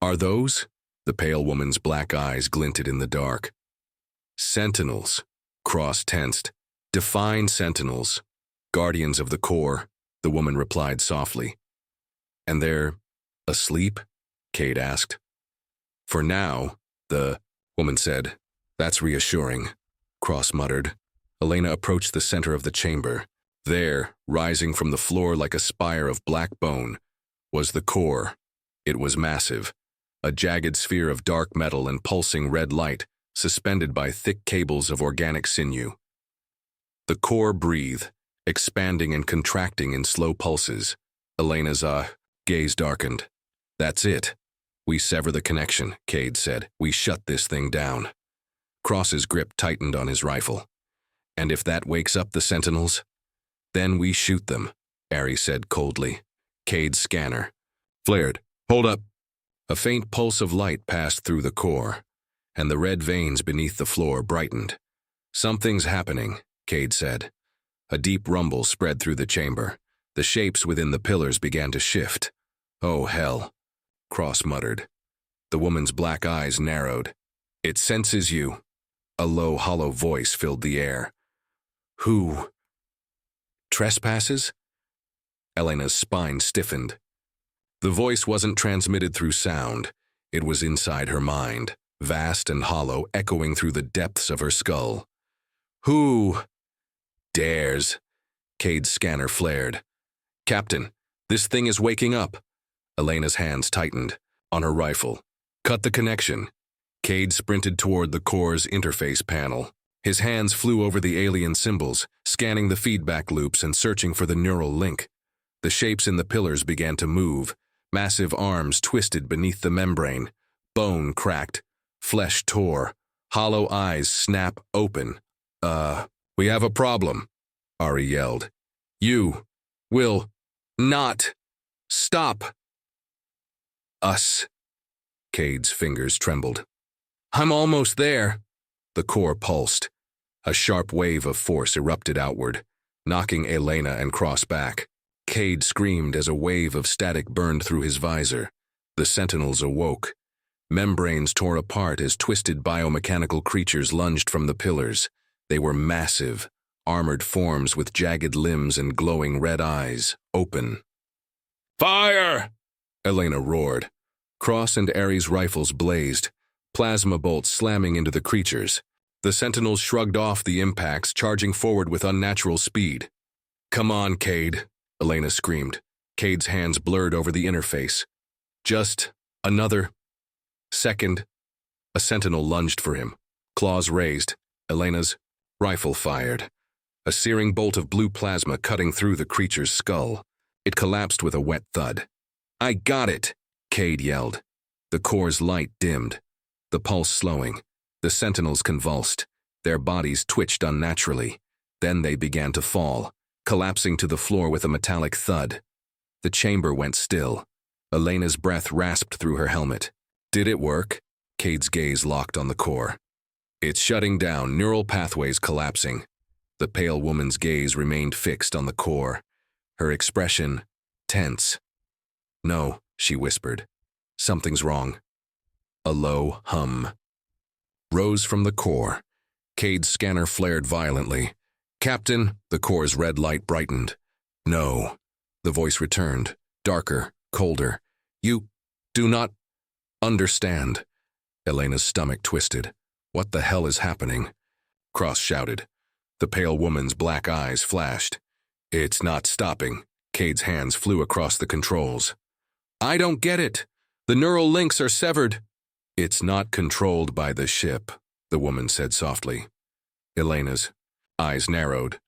Are those? The pale woman's black eyes glinted in the dark. Sentinels. Cross tensed. Define sentinels. Guardians of the core, the woman replied softly. And they're asleep? Cade asked. For now, the woman said. That's reassuring, Cross muttered. Elena approached the center of the chamber. There, rising from the floor like a spire of black bone, was the core. It was massive, a jagged sphere of dark metal and pulsing red light, suspended by thick cables of organic sinew. The core breathed, expanding and contracting in slow pulses. Elena's gaze darkened. That's it. We sever the connection, Cade said. We shut this thing down. Cross's grip tightened on his rifle. And if that wakes up the sentinels? Then we shoot them, Ari said coldly. Cade's scanner flared. Hold up. A faint pulse of light passed through the core, and the red veins beneath the floor brightened. Something's happening, Cade said. A deep rumble spread through the chamber. The shapes within the pillars began to shift. Oh, hell, Cross muttered. The woman's black eyes narrowed. It senses you. A low, hollow voice filled the air. Who? Trespasses? Elena's spine stiffened. The voice wasn't transmitted through sound. It was inside her mind, vast and hollow, echoing through the depths of her skull. Who dares? Cade's scanner flared. Captain, this thing is waking up. Elena's hands tightened on her rifle. Cut the connection. Cade sprinted toward the core's interface panel. His hands flew over the alien symbols, scanning the feedback loops and searching for the neural link. The shapes in the pillars began to move. Massive arms twisted beneath the membrane. Bone cracked. Flesh tore. Hollow eyes snap open. We have a problem, Ari yelled. You will not stop us. Cade's fingers trembled. I'm almost there. The core pulsed. A sharp wave of force erupted outward, knocking Elena and Cross back. Cade screamed as a wave of static burned through his visor. The sentinels awoke. Membranes tore apart as twisted biomechanical creatures lunged from the pillars. They were massive, armored forms with jagged limbs and glowing red eyes, open. Fire! Elena roared. Cross and Ares' rifles blazed, plasma bolts slamming into the creatures. The sentinels shrugged off the impacts, charging forward with unnatural speed. Come on, Cade, Elena screamed. Cade's hands blurred over the interface. Just another second. A sentinel lunged for him, claws raised. Elena's rifle fired. A searing bolt of blue plasma cutting through the creature's skull. It collapsed with a wet thud. I got it, Cade yelled. The core's light dimmed, the pulse slowing. The sentinels convulsed. Their bodies twitched unnaturally. Then they began to fall, collapsing to the floor with a metallic thud. The chamber went still. Elena's breath rasped through her helmet. Did it work? Cade's gaze locked on the core. It's shutting down, neural pathways collapsing. The pale woman's gaze remained fixed on the core, her expression tense. No, she whispered. Something's wrong. A low hum rose from the core. Cade's scanner flared violently. Captain, the core's red light brightened. No. The voice returned, darker, colder. You do not understand. Elena's stomach twisted. What the hell is happening? Cross shouted. The pale woman's black eyes flashed. It's not stopping. Cade's hands flew across the controls. I don't get it. The neural links are severed. It's not controlled by the ship, the woman said softly. Elena's eyes narrowed.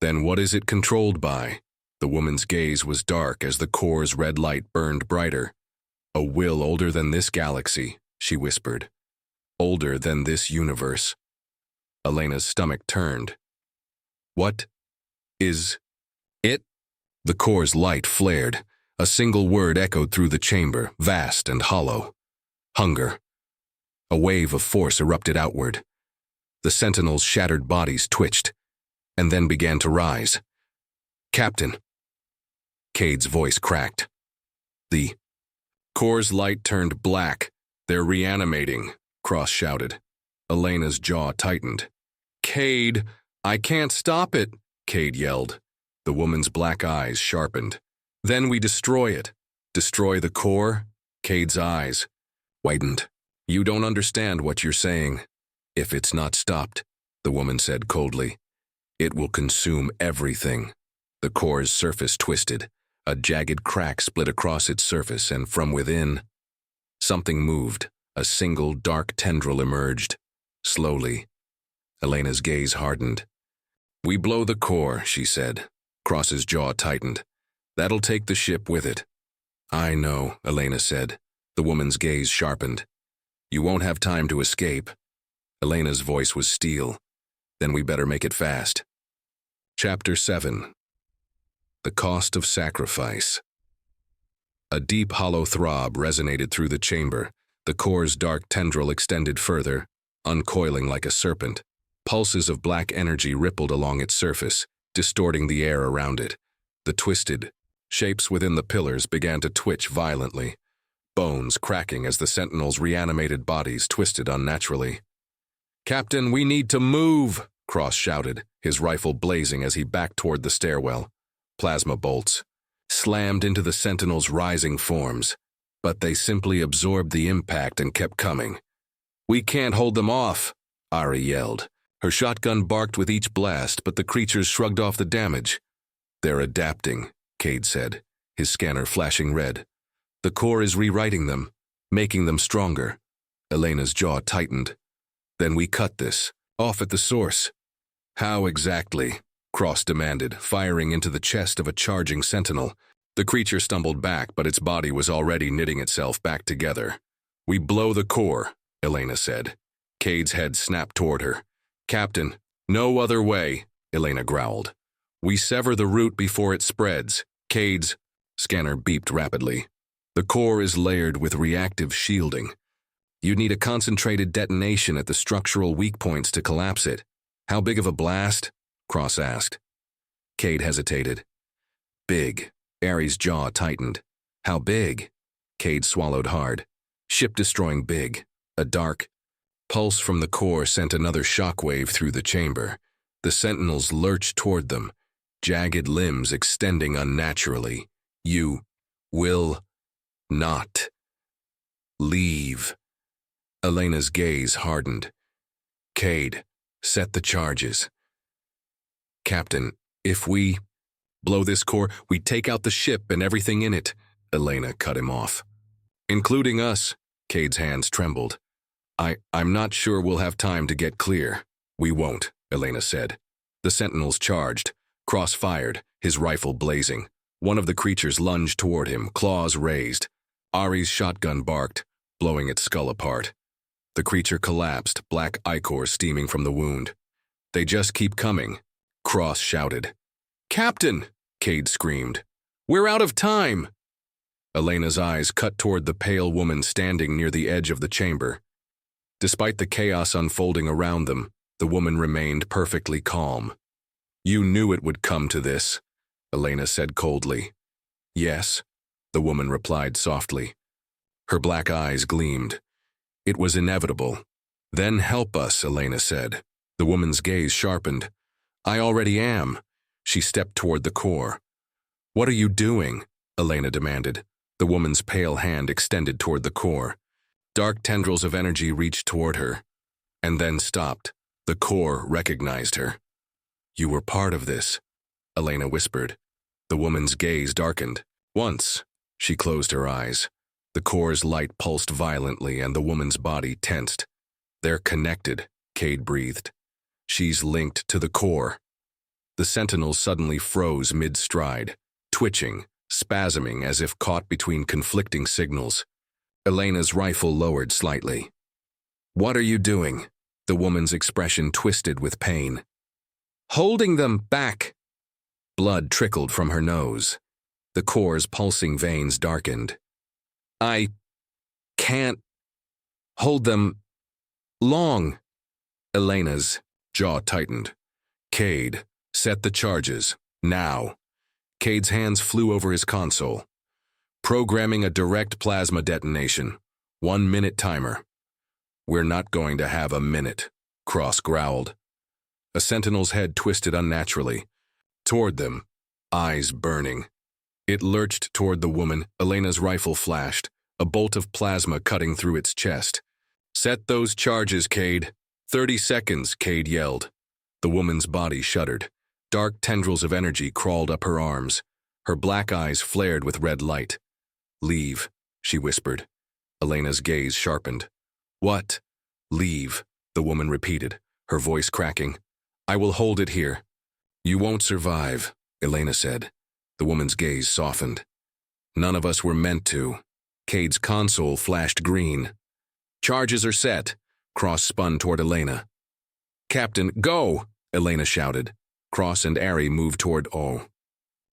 Then what is it controlled by? The woman's gaze was dark as the core's red light burned brighter. A will older than this galaxy, she whispered. Older than this universe. Elena's stomach turned. What is it? The core's light flared. A single word echoed through the chamber, vast and hollow. Hunger. A wave of force erupted outward. The sentinels' shattered bodies twitched, and then began to rise. Captain. Cade's voice cracked. The Core's light turned black. They're reanimating, Cross shouted. Elena's jaw tightened. Cade, I can't stop it, Cade yelled. The woman's black eyes sharpened. Then we destroy it. Destroy the core? Cade's eyes widened. You don't understand what you're saying. If it's not stopped, the woman said coldly, it will consume everything. The core's surface twisted. A jagged crack split across its surface, and from within, something moved. A single dark tendril emerged. Slowly. Elena's gaze hardened. We blow the core, she said. Cross's jaw tightened. That'll take the ship with it. I know, Elena said. The woman's gaze sharpened. You won't have time to escape. Elena's voice was steel. Then we better make it fast. Chapter 7. The Cost of Sacrifice. A deep hollow throb resonated through the chamber. The core's dark tendril extended further, uncoiling like a serpent. Pulses of black energy rippled along its surface, distorting the air around it. The twisted shapes within the pillars began to twitch violently, bones cracking as the sentinels' reanimated bodies twisted unnaturally. Captain, we need to move, Cross shouted, his rifle blazing as he backed toward the stairwell. Plasma bolts slammed into the sentinels' rising forms, but they simply absorbed the impact and kept coming. We can't hold them off, Ari yelled. Her shotgun barked with each blast, but the creatures shrugged off the damage. They're adapting, Cade said, his scanner flashing red. The core is rewriting them, making them stronger. Elena's jaw tightened. Then we cut this, off at the source. How exactly? Cross demanded, firing into the chest of a charging sentinel. The creature stumbled back, but its body was already knitting itself back together. We blow the core, Elena said. Cade's head snapped toward her. Captain, no other way, Elena growled. We sever the root before it spreads. Cade's scanner beeped rapidly. The core is layered with reactive shielding. You'd need a concentrated detonation at the structural weak points to collapse it. How big of a blast? Cross asked. Cade hesitated. Big. Ari's jaw tightened. How big? Cade swallowed hard. Ship-destroying big. A dark pulse from the core sent another shockwave through the chamber. The sentinels lurched toward them, jagged limbs extending unnaturally. You will not leave. Elena's gaze hardened. Cade, set the charges. Captain, if we blow this core, we take out the ship and everything in it, Elena cut him off. Including us, Cade's hands trembled. I'm not sure we'll have time to get clear. We won't, Elena said. The sentinels charged. Cross fired, his rifle blazing. One of the creatures lunged toward him, claws raised. Ari's shotgun barked, blowing its skull apart. The creature collapsed, black ichor steaming from the wound. They just keep coming, Cross shouted. Captain, Cade screamed. We're out of time. Elena's eyes cut toward the pale woman standing near the edge of the chamber. Despite the chaos unfolding around them, the woman remained perfectly calm. You knew it would come to this, Elena said coldly. Yes, the woman replied softly. Her black eyes gleamed. It was inevitable. Then help us, Elena said. The woman's gaze sharpened. I already am. She stepped toward the core. What are you doing? Elena demanded. The woman's pale hand extended toward the core. Dark tendrils of energy reached toward her, and then stopped. The core recognized her. You were part of this, Elena whispered. The woman's gaze darkened. Once, she closed her eyes. The core's light pulsed violently and the woman's body tensed. They're connected, Cade breathed. She's linked to the core. The sentinels suddenly froze mid-stride, twitching, spasming as if caught between conflicting signals. Elena's rifle lowered slightly. What are you doing? The woman's expression twisted with pain. Holding them back. Blood trickled from her nose. The core's pulsing veins darkened. I can't hold them long. Elena's jaw tightened. Cade, set the charges, now. Cade's hands flew over his console. Programming a direct plasma detonation. 1 minute timer. We're not going to have a minute, Cross growled. A sentinel's head twisted unnaturally. Toward them, eyes burning. It lurched toward the woman. Elena's rifle flashed, a bolt of plasma cutting through its chest. Set those charges, Cade. 30 seconds, Cade yelled. The woman's body shuddered. Dark tendrils of energy crawled up her arms. Her black eyes flared with red light. Leave, she whispered. Elena's gaze sharpened. What? Leave, the woman repeated, her voice cracking. I will hold it here. You won't survive, Elena said. The woman's gaze softened. None of us were meant to. Cade's console flashed green. Charges are set. Cross spun toward Elena. Captain, go! Elena shouted. Cross and Ari moved toward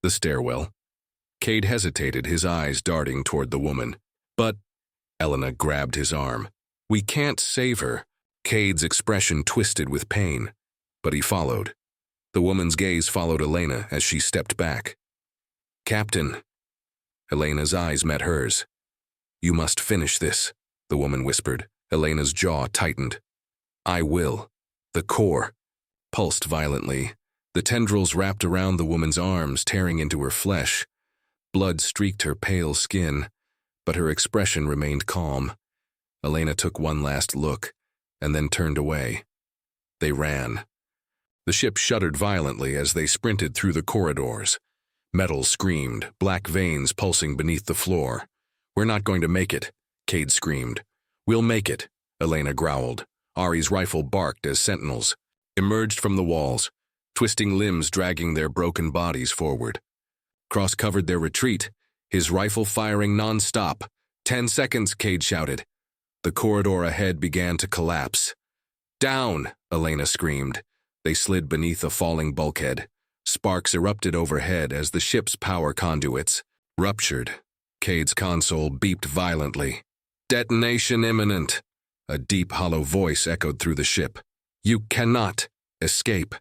the stairwell. Cade hesitated, his eyes darting toward the woman. But Elena grabbed his arm. We can't save her. Cade's expression twisted with pain, but he followed. The woman's gaze followed Elena as she stepped back. Captain. Elena's eyes met hers. You must finish this, the woman whispered. Elena's jaw tightened. I will. The core pulsed violently. The tendrils wrapped around the woman's arms, tearing into her flesh. Blood streaked her pale skin, but her expression remained calm. Elena took one last look, and then turned away. They ran. The ship shuddered violently as they sprinted through the corridors. Metal screamed, black veins pulsing beneath the floor. We're not going to make it, Cade screamed. We'll make it, Elena growled. Ari's rifle barked as sentinels emerged from the walls, twisting limbs dragging their broken bodies forward. Cross covered their retreat, his rifle firing non-stop. 10 seconds, Cade shouted. The corridor ahead began to collapse. Down, Elena screamed. They slid beneath a falling bulkhead. Sparks erupted overhead as the ship's power conduits ruptured. Cade's console beeped violently. Detonation imminent. A deep, hollow voice echoed through the ship. You cannot escape.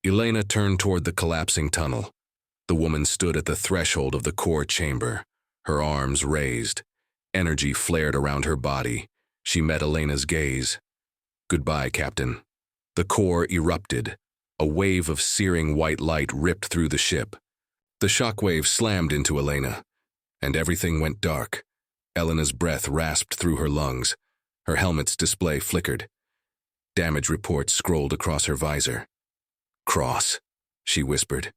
Elena turned toward the collapsing tunnel. The woman stood at the threshold of the core chamber, her arms raised. Energy flared around her body. She met Elena's gaze. Goodbye, Captain. The core erupted. A wave of searing white light ripped through the ship. The shockwave slammed into Elena, and everything went dark. Elena's breath rasped through her lungs. Her helmet's display flickered. Damage reports scrolled across her visor. Cross, she whispered.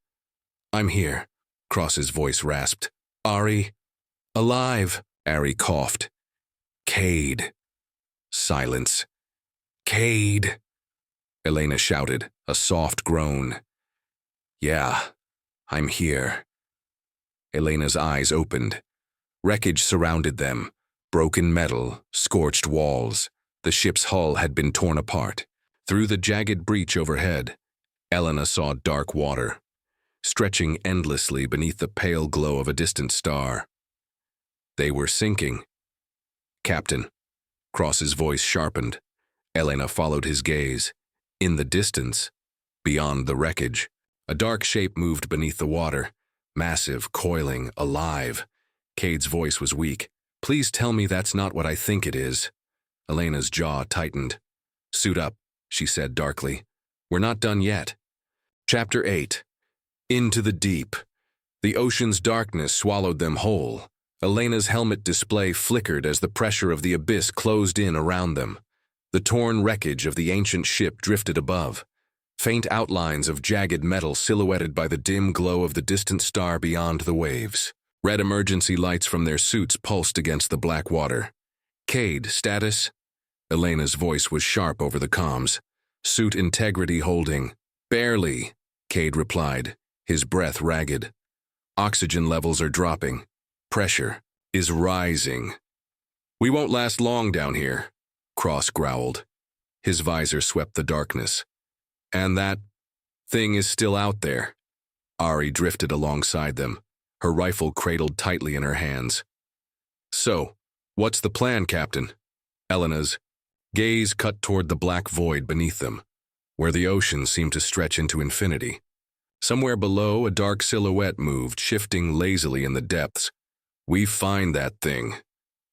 I'm here, Cross's voice rasped. Ari? Alive, Ari coughed. Cade. Silence. Cade. Elena shouted, a soft groan. Yeah, I'm here. Elena's eyes opened. Wreckage surrounded them. Broken metal, scorched walls. The ship's hull had been torn apart. Through the jagged breach overhead, Elena saw dark water, stretching endlessly beneath the pale glow of a distant star. They were sinking. Captain. Cross's voice sharpened. Elena followed his gaze. In the distance, beyond the wreckage, a dark shape moved beneath the water, massive, coiling, alive. Cade's voice was weak. Please tell me that's not what I think it is. Elena's jaw tightened. Suit up, she said darkly. We're not done yet. Chapter 8. Into the deep. The ocean's darkness swallowed them whole. Elena's helmet display flickered as the pressure of the abyss closed in around them. The torn wreckage of the ancient ship drifted above. Faint outlines of jagged metal silhouetted by the dim glow of the distant star beyond the waves. Red emergency lights from their suits pulsed against the black water. Cade, status? Elena's voice was sharp over the comms. Suit integrity holding. Barely, Cade replied, his breath ragged. Oxygen levels are dropping. Pressure is rising. We won't last long down here, Cross growled. His visor swept the darkness. And that thing is still out there. Ari drifted alongside them, her rifle cradled tightly in her hands. So, what's the plan, Captain? Elena's gaze cut toward the black void beneath them, where the ocean seemed to stretch into infinity. Somewhere below, a dark silhouette moved, shifting lazily in the depths. We find that thing,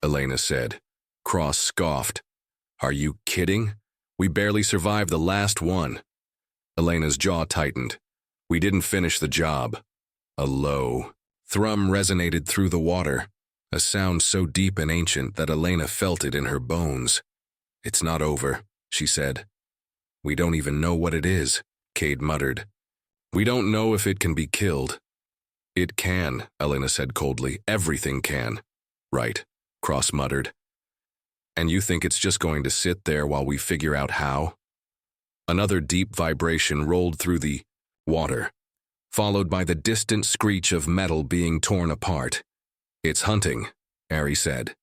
Elena said. Cross scoffed. Are you kidding? We barely survived the last one. Elena's jaw tightened. We didn't finish the job. A low thrum resonated through the water, a sound so deep and ancient that Elena felt it in her bones. It's not over, she said. We don't even know what it is, Cade muttered. We don't know if it can be killed. It can, Elena said coldly. Everything can. Right, Cross muttered. And you think it's just going to sit there while we figure out how? Another deep vibration rolled through the water, followed by the distant screech of metal being torn apart. It's hunting, Ari said.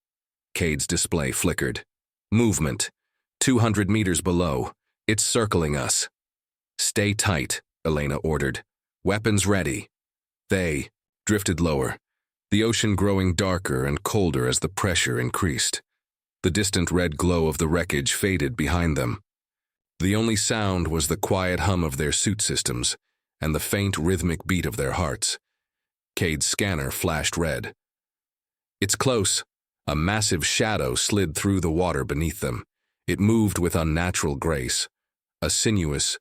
Cade's display flickered. Movement. 200 meters below. It's circling us. Stay tight, Elena ordered. Weapons ready. They drifted lower, the ocean growing darker and colder as the pressure increased. The distant red glow of the wreckage faded behind them. The only sound was the quiet hum of their suit systems and the faint rhythmic beat of their hearts. Cade's scanner flashed red. It's close. A massive shadow slid through the water beneath them. It moved with unnatural grace, a sinuous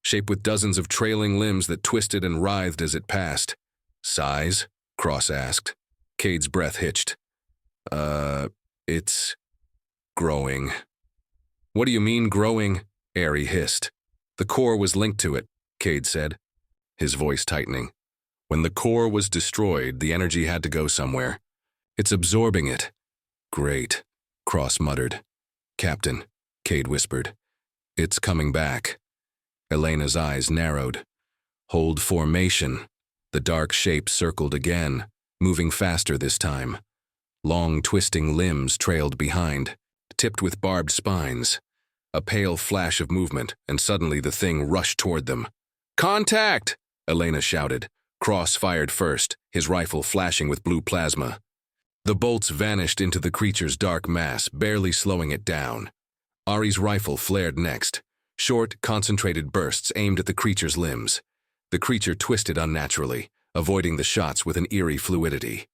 shape with dozens of trailing limbs that twisted and writhed as it passed. Size? Cross asked. Cade's breath hitched. It's growing. What do you mean growing? Ari hissed. The core was linked to it, Cade said, his voice tightening. When the core was destroyed, the energy had to go somewhere. It's absorbing it. Great, Cross muttered. Captain, Cade whispered. It's coming back. Elena's eyes narrowed. Hold formation. The dark shape circled again, moving faster this time. Long twisting limbs trailed behind, tipped with barbed spines. A pale flash of movement, and suddenly the thing rushed toward them. Contact! Elena shouted. Cross fired first, his rifle flashing with blue plasma. The bolts vanished into the creature's dark mass, barely slowing it down. Ari's rifle flared next. Short, concentrated bursts aimed at the creature's limbs. The creature twisted unnaturally, avoiding the shots with an eerie fluidity.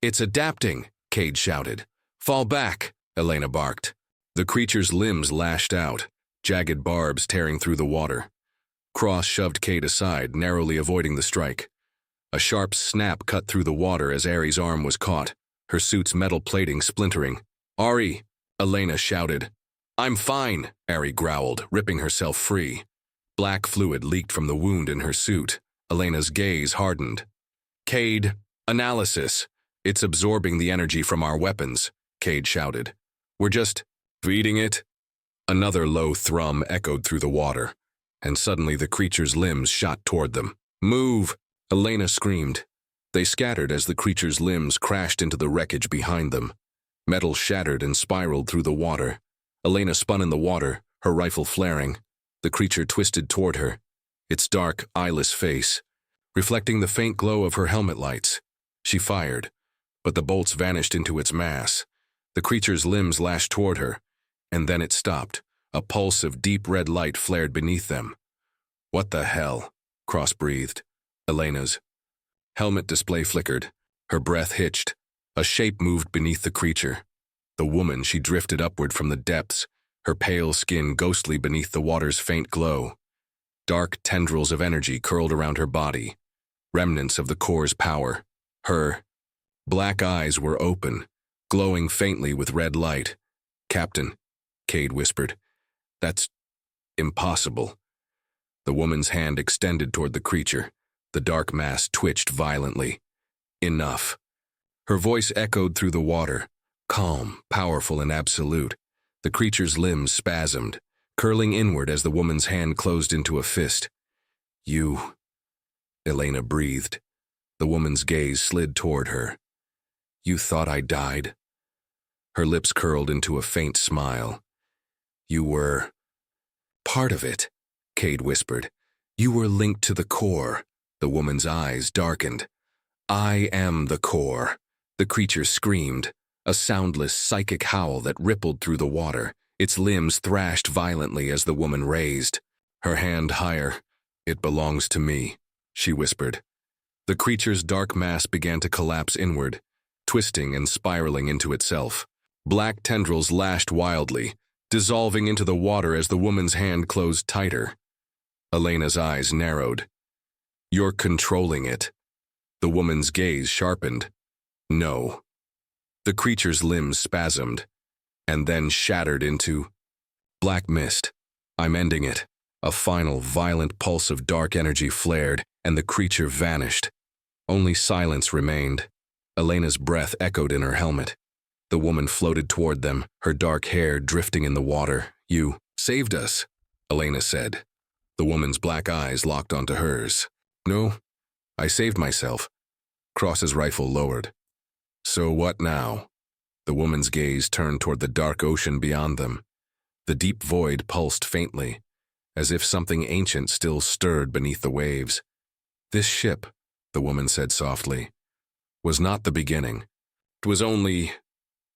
It's adapting, Cade shouted. Fall back, Elena barked. The creature's limbs lashed out, jagged barbs tearing through the water. Cross shoved Cade aside, narrowly avoiding the strike. A sharp snap cut through the water as Ari's arm was caught, her suit's metal plating splintering. Ari, Elena shouted. I'm fine, Ari growled, ripping herself free. Black fluid leaked from the wound in her suit. Elena's gaze hardened. Cade, analysis. It's absorbing the energy from our weapons, Cade shouted. We're just feeding it. Another low thrum echoed through the water, and suddenly the creature's limbs shot toward them. Move! Elena screamed. They scattered as the creature's limbs crashed into the wreckage behind them. Metal shattered and spiraled through the water. Elena spun in the water, her rifle flaring. The creature twisted toward her, its dark, eyeless face, reflecting the faint glow of her helmet lights. She fired, but the bolts vanished into its mass. The creature's limbs lashed toward her, and then it stopped. A pulse of deep red light flared beneath them. What the hell? Cross breathed. Elena's helmet display flickered. Her breath hitched. A shape moved beneath the creature. The woman, she drifted upward from the depths, her pale skin ghostly beneath the water's faint glow. Dark tendrils of energy curled around her body, remnants of the core's power. Her black eyes were open, glowing faintly with red light. Captain, Cade whispered. That's impossible. The woman's hand extended toward the creature. The dark mass twitched violently. Enough. Her voice echoed through the water, calm, powerful, and absolute. The creature's limbs spasmed, curling inward as the woman's hand closed into a fist. You, Elena breathed. The woman's gaze slid toward her. You thought I died? Her lips curled into a faint smile. You were part of it, Cade whispered. You were linked to the core. The woman's eyes darkened. I am the core. The creature screamed, a soundless psychic howl that rippled through the water. Its limbs thrashed violently as the woman raised her hand higher. It belongs to me, she whispered. The creature's dark mass began to collapse inward. twisting and spiraling into itself. Black tendrils lashed wildly, dissolving into the water as the woman's hand closed tighter. Elena's eyes narrowed. "You're controlling it." The woman's gaze sharpened. "No." The creature's limbs spasmed, and then shattered into black mist. "I'm ending it." A final, violent pulse of dark energy flared, and the creature vanished. Only silence remained. Elena's breath echoed in her helmet. The woman floated toward them, her dark hair drifting in the water. "You saved us," Elena said. The woman's black eyes locked onto hers. "No, I saved myself." Cross's rifle lowered. "So what now?" The woman's gaze turned toward the dark ocean beyond them. The deep void pulsed faintly, as if something ancient still stirred beneath the waves. "This ship," the woman said softly, "was not the beginning. It was only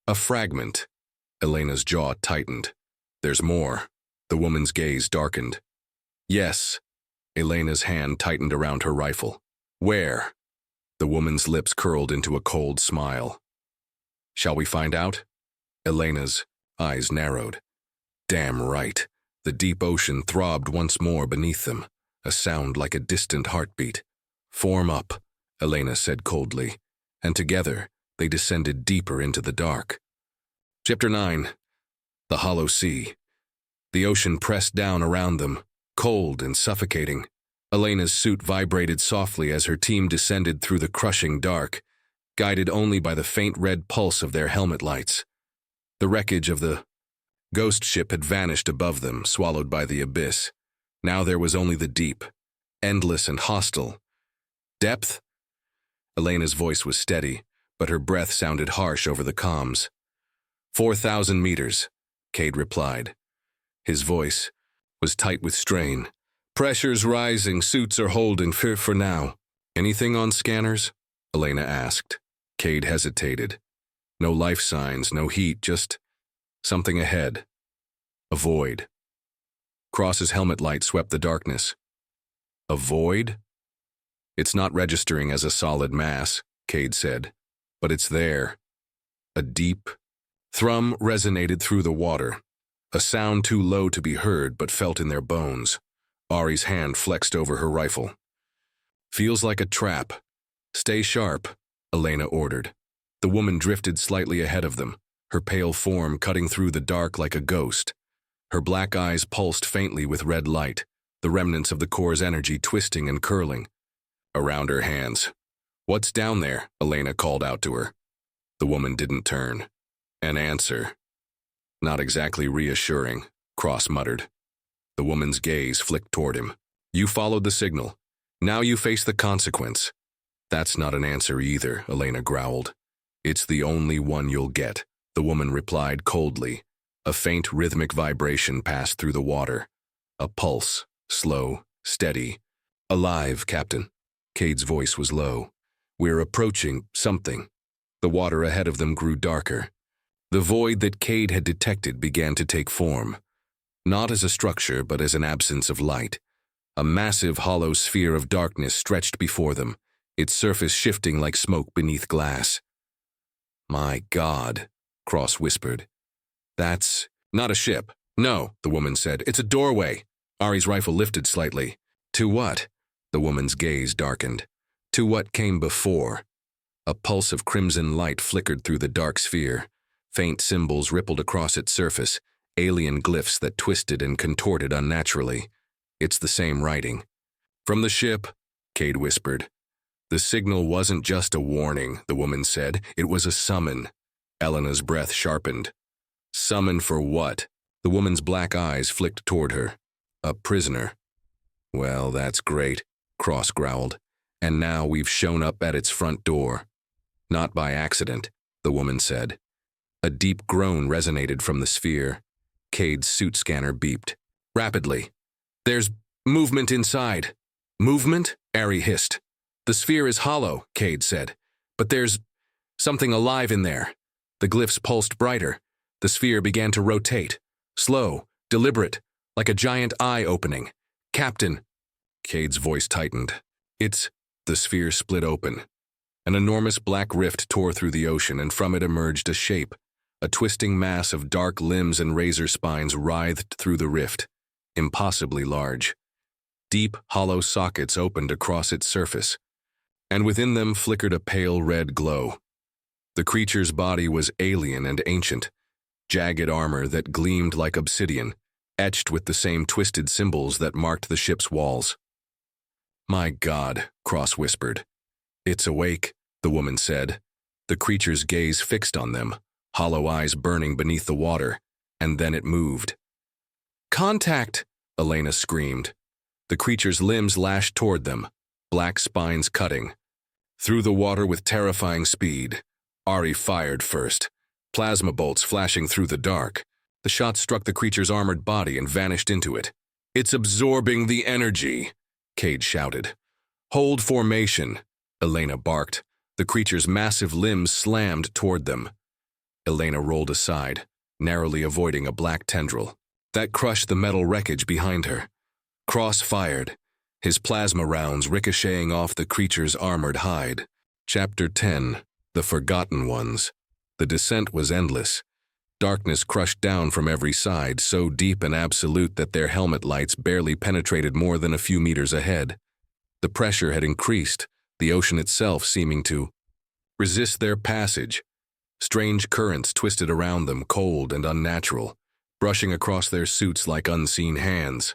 a fragment." Elena's jaw tightened. "There's more." The woman's gaze darkened. "Yes." Elena's hand tightened around her rifle. "Where?" The woman's lips curled into a cold smile. "Shall we find out?" Elena's eyes narrowed. Damn right. The deep ocean throbbed once more beneath them, a sound like a distant heartbeat. "Form up," Elena said coldly, and together they descended deeper into the dark. Chapter 9. The Hollow Sea. The ocean pressed down around them, cold and suffocating. Elena's suit vibrated softly as her team descended through the crushing dark, guided only by the faint red pulse of their helmet lights. The wreckage of the ghost ship had vanished above them, swallowed by the abyss. Now there was only the deep, endless and hostile. "Depth?" Elena's voice was steady, but her breath sounded harsh over the comms. 4,000 meters, Cade replied. His voice was tight with strain. "Pressure's rising, suits are holding for now." "Anything on scanners?" Elena asked. Cade hesitated. "No life signs, no heat, just something ahead. A void." Cross's helmet light swept the darkness. "A void?" "It's not registering as a solid mass," Cade said, "but it's there." A deep thrum resonated through the water, a sound too low to be heard but felt in their bones. Ari's hand flexed over her rifle. "Feels like a trap. Stay sharp," Elena ordered. The woman drifted slightly ahead of them, her pale form cutting through the dark like a ghost. Her black eyes pulsed faintly with red light, the remnants of the core's energy twisting and curling around her hands. "What's down there?" Elena called out to her. The woman didn't turn. An answer. "Not exactly reassuring," Cross muttered. The woman's gaze flicked toward him. "You followed the signal. Now you face the consequence." "That's not an answer either," Elena growled. "It's the only one you'll get," the woman replied coldly. A faint rhythmic vibration passed through the water. A pulse, slow, steady. "Alive, Captain." Cade's voice was low. "We're approaching something." The water ahead of them grew darker. The void that Cade had detected began to take form. Not as a structure, but as an absence of light. A massive hollow sphere of darkness stretched before them, its surface shifting like smoke beneath glass. "My God," Cross whispered. "That's not a ship." "No," the woman said. "It's a doorway." Ari's rifle lifted slightly. "To what?" The woman's gaze darkened. "To what came before." A pulse of crimson light flickered through the dark sphere. Faint symbols rippled across its surface, alien glyphs that twisted and contorted unnaturally. "It's the same writing." "From the ship," Cade whispered. "The signal wasn't just a warning," the woman said. "It was a summon." Elena's breath sharpened. "Summon for what?" The woman's black eyes flicked toward her. "A prisoner." "Well, that's great," Cross growled. "And now we've shown up at its front door." "Not by accident," the woman said. A deep groan resonated from the sphere. Cade's suit scanner beeped. "Rapidly. There's movement inside." "Movement?" Ari hissed. "The sphere is hollow," Cade said. "But there's something alive in there." The glyphs pulsed brighter. The sphere began to rotate. Slow, deliberate, like a giant eye opening. "Captain." Cade's voice tightened. "It's..." The sphere split open. An enormous black rift tore through the ocean, and from it emerged a shape. A twisting mass of dark limbs and razor spines writhed through the rift, impossibly large. Deep, hollow sockets opened across its surface, and within them flickered a pale red glow. The creature's body was alien and ancient, jagged armor that gleamed like obsidian, etched with the same twisted symbols that marked the ship's walls. "My God," Cross whispered. "It's awake," the woman said, the creature's gaze fixed on them, hollow eyes burning beneath the water, and then it moved. "Contact!" Elena screamed. The creature's limbs lashed toward them, black spines cutting. Through the water with terrifying speed, Ari fired first, plasma bolts flashing through the dark. The shot struck the creature's armored body and vanished into it. "It's absorbing the energy," Cade shouted. "Hold formation," Elena barked. The creature's massive limbs slammed toward them. Elena rolled aside, narrowly avoiding a black tendril. That crushed the metal wreckage behind her. Cross fired, his plasma rounds ricocheting off the creature's armored hide. Chapter 10. The Forgotten Ones. The descent was endless. Darkness crushed down from every side, so deep and absolute that their helmet lights barely penetrated more than a few meters ahead. The pressure had increased, the ocean itself seeming to resist their passage. Strange currents twisted around them, cold and unnatural, brushing across their suits like unseen hands.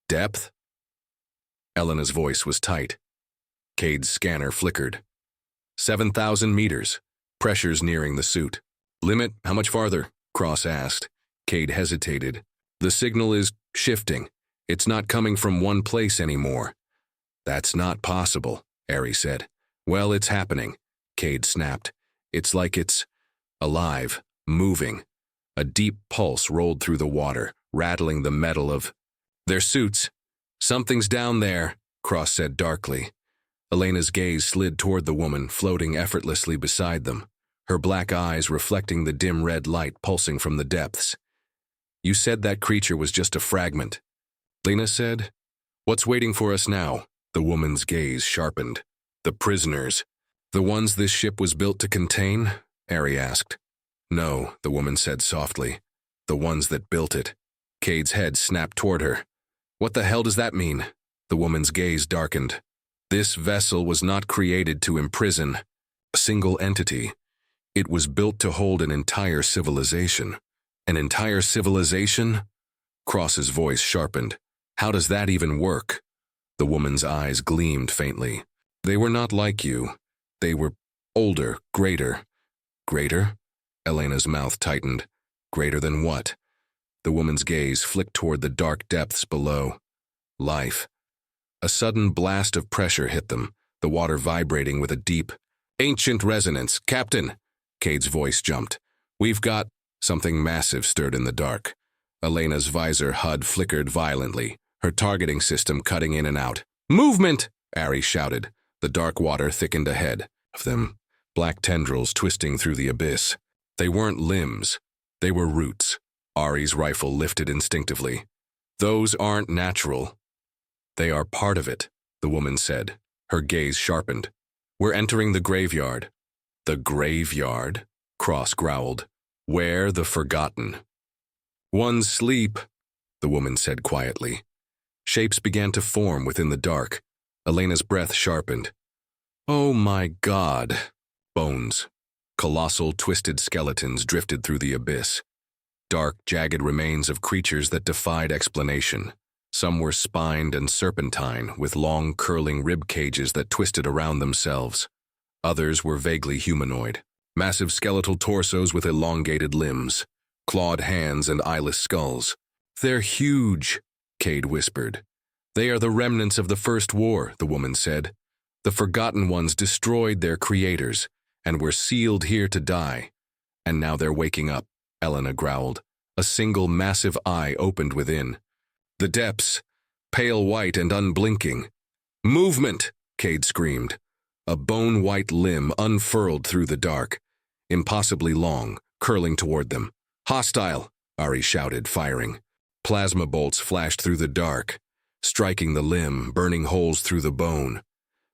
"Depth?" Elena's voice was tight. Cade's scanner flickered. 7,000 meters. Pressures nearing the suit. "Limit? How much farther?" Cross asked. Cade hesitated. "The signal is shifting. It's not coming from one place anymore." "That's not possible," Ari said. "Well, it's happening," Cade snapped. "It's like it's alive, moving." A deep pulse rolled through the water, rattling the metal of their suits. "Something's down there," Cross said darkly. Elena's gaze slid toward the woman, floating effortlessly beside them, her black eyes reflecting the dim red light pulsing from the depths. "You said that creature was just a fragment," Elena said. "What's waiting for us now?" The woman's gaze sharpened. "The prisoners. The ones this ship was built to contain?" Ari asked. "No," the woman said softly. "The ones that built it." Cade's head snapped toward her. "What the hell does that mean?" The woman's gaze darkened. "This vessel was not created to imprison a single entity. It was built to hold an entire civilization." "An entire civilization?" Cross's voice sharpened. "How does that even work?" The woman's eyes gleamed faintly. "They were not like you. They were older, greater." "Greater?" Elena's mouth tightened. "Greater than what?" The woman's gaze flicked toward the dark depths below. "Life." A sudden blast of pressure hit them, the water vibrating with a deep, ancient resonance. "Captain!" Cade's voice jumped. "We've got—" Something massive stirred in the dark. Elena's visor HUD flickered violently, her targeting system cutting in and out. "Movement!" Ari shouted. The dark water thickened ahead of them, black tendrils twisting through the abyss. They weren't limbs. They were roots. Ari's rifle lifted instinctively. "Those aren't natural. They are part of it," the woman said. Her gaze sharpened. "We're entering the graveyard." "The graveyard?" Cross growled. "Where the forgotten?" "One's sleep," the woman said quietly. Shapes began to form within the dark. Elena's breath sharpened. "Oh my God!" Bones. Colossal, twisted skeletons drifted through the abyss. Dark, jagged remains of creatures that defied explanation. Some were spined and serpentine, with long, curling rib cages that twisted around themselves. Others were vaguely humanoid. Massive skeletal torsos with elongated limbs, clawed hands and eyeless skulls. "They're huge," Cade whispered. "They are the remnants of the First War," the woman said. "The Forgotten Ones destroyed their creators, and were sealed here to die. And now they're waking up," Elena growled. A single massive eye opened within. The depths, pale white and unblinking. "Movement!" Cade screamed. A bone-white limb unfurled through the dark, impossibly long, curling toward them. "Hostile!" Ari shouted, firing. Plasma bolts flashed through the dark, striking the limb, burning holes through the bone.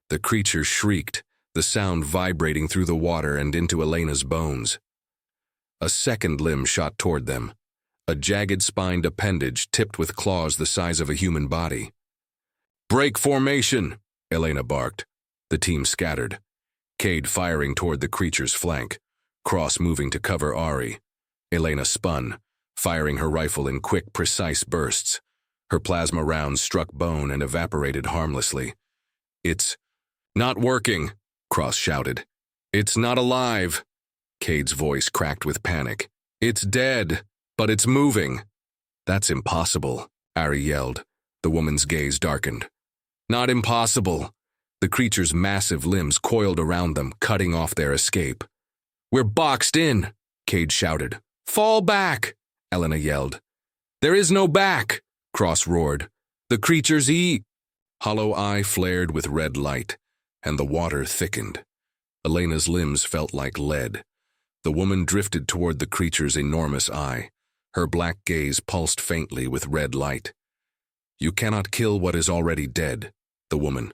The creature shrieked, the sound vibrating through the water and into Elena's bones. A second limb shot toward them, a jagged spined appendage tipped with claws the size of a human body. "Break formation!" Elena barked. The team scattered, Cade firing toward the creature's flank, Cross moving to cover Ari. Elena spun, firing her rifle in quick, precise bursts. Her plasma rounds struck bone and evaporated harmlessly. "It's not working," Cross shouted. "It's not alive." Cade's voice cracked with panic. "It's dead, but it's moving." "That's impossible," Ari yelled. The woman's gaze darkened. "Not impossible." The creature's massive limbs coiled around them, cutting off their escape. "We're boxed in," Cade shouted. "Fall back," Elena yelled. "There is no back," Cross roared. "The creature's Hollow eye flared with red light, and the water thickened. Elena's limbs felt like lead. The woman drifted toward the creature's enormous eye. Her black gaze pulsed faintly with red light. "You cannot kill what is already dead," the woman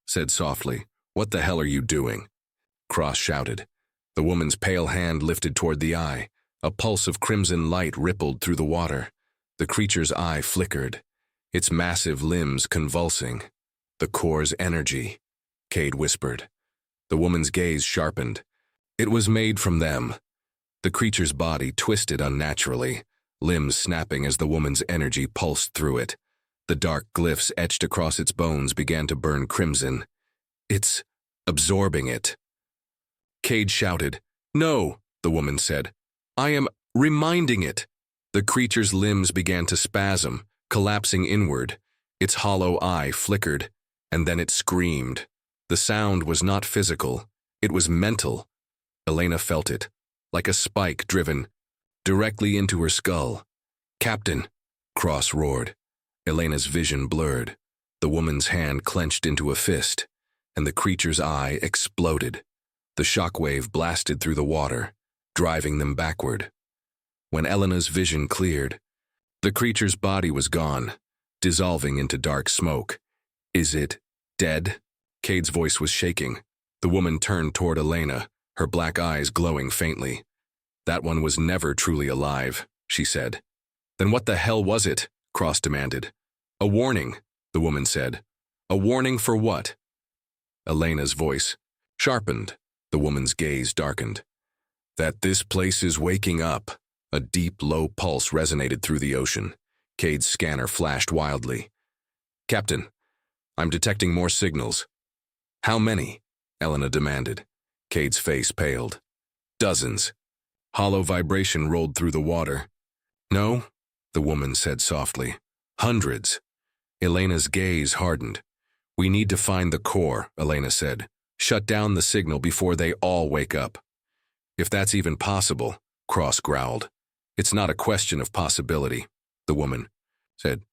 said softly. "What the hell are you doing?" Cross shouted. The woman's pale hand lifted toward the eye. A pulse of crimson light rippled through the water. The creature's eye flickered, its massive limbs convulsing. "The core's energy," Cade whispered. The woman's gaze sharpened. It was made from them. The creature's body twisted unnaturally, limbs snapping as the woman's energy pulsed through it. The dark glyphs etched across its bones began to burn crimson. "It's absorbing it." Cade shouted. "No," the woman said. "I am reminding it." The creature's limbs began to spasm, collapsing inward. Its hollow eye flickered, and then it screamed. The sound was not physical. It was mental. Elena felt it, like a spike driven directly into her skull. "Captain," Cross roared. Elena's vision blurred. The woman's hand clenched into a fist, and the creature's eye exploded. The shockwave blasted through the water, driving them backward. When Elena's vision cleared, the creature's body was gone, dissolving into dark smoke. "Is it dead?" Cade's voice was shaking. The woman turned toward Elena, her black eyes glowing faintly. "That one was never truly alive," she said. "Then what the hell was it?" Cross demanded. "A warning," the woman said. "A warning for what?" Elena's voice sharpened. The woman's gaze darkened. "That this place is waking up." A deep, low pulse resonated through the ocean. Cade's scanner flashed wildly. "Captain, I'm detecting more signals." "How many?" Elena demanded. Cade's face paled. "Dozens." Hollow vibration rolled through the water. "No," the woman said softly. "Hundreds." Elena's gaze hardened. "We need to find the core," Elena said. "Shut down the signal before they all wake up." "If that's even possible," Cross growled. "It's not a question of possibility," the woman said.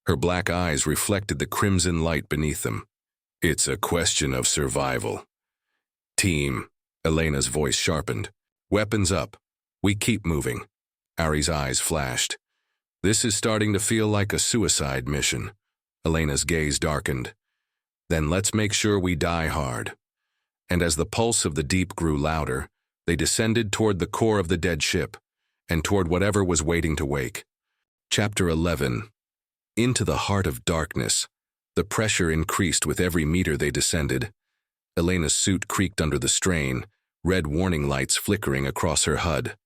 Her black eyes reflected the crimson light beneath them. "It's a question of survival." "Team," Elena's voice sharpened. "Weapons up. We keep moving." Ari's eyes flashed. "This is starting to feel like a suicide mission." Elena's gaze darkened. "Then let's make sure we die hard." And as the pulse of the deep grew louder, they descended toward the core of the dead ship, and toward whatever was waiting to wake. Chapter 11. Into the heart of darkness. The pressure increased with every meter they descended. Elena's suit creaked under the strain, red warning lights flickering across her HUD.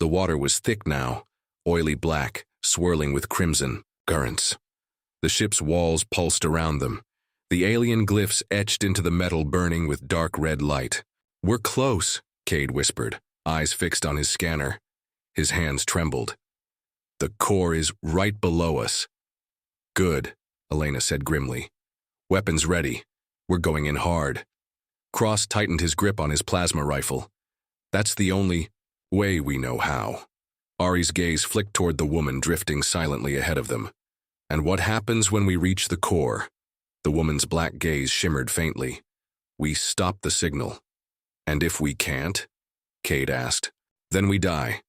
The water was thick now, oily black, swirling with crimson currents. The ship's walls pulsed around them. The alien glyphs etched into the metal burning with dark red light. "We're close," Cade whispered, eyes fixed on his scanner. His hands trembled. "The core is right below us." "Good," Elena said grimly. "Weapons ready. We're going in hard." Cross tightened his grip on his plasma rifle. "That's the only way we know how." Ari's gaze flicked toward the woman drifting silently ahead of them. "And what happens when we reach the core?" The woman's black gaze shimmered faintly. "We stop the signal." "And if we can't?" Cade asked. "Then we die,"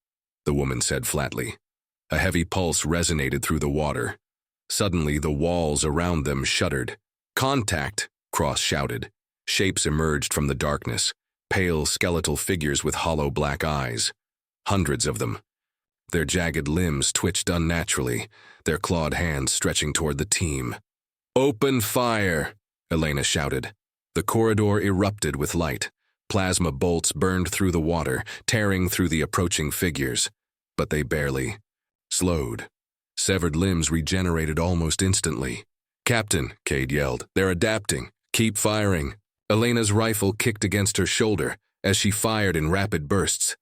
the woman said flatly. A heavy pulse resonated through the water. Suddenly, the walls around them shuddered. "Contact!" Cross shouted. Shapes emerged from the darkness, pale skeletal figures with hollow black eyes. Hundreds of them. Their jagged limbs twitched unnaturally, their clawed hands stretching toward the team. "Open fire!" Elena shouted. The corridor erupted with light. Plasma bolts burned through the water, tearing through the approaching figures. But they barely slowed. Severed limbs regenerated almost instantly. "Captain," Cade yelled, "they're adapting. Keep firing." Elena's rifle kicked against her shoulder as she fired in rapid bursts.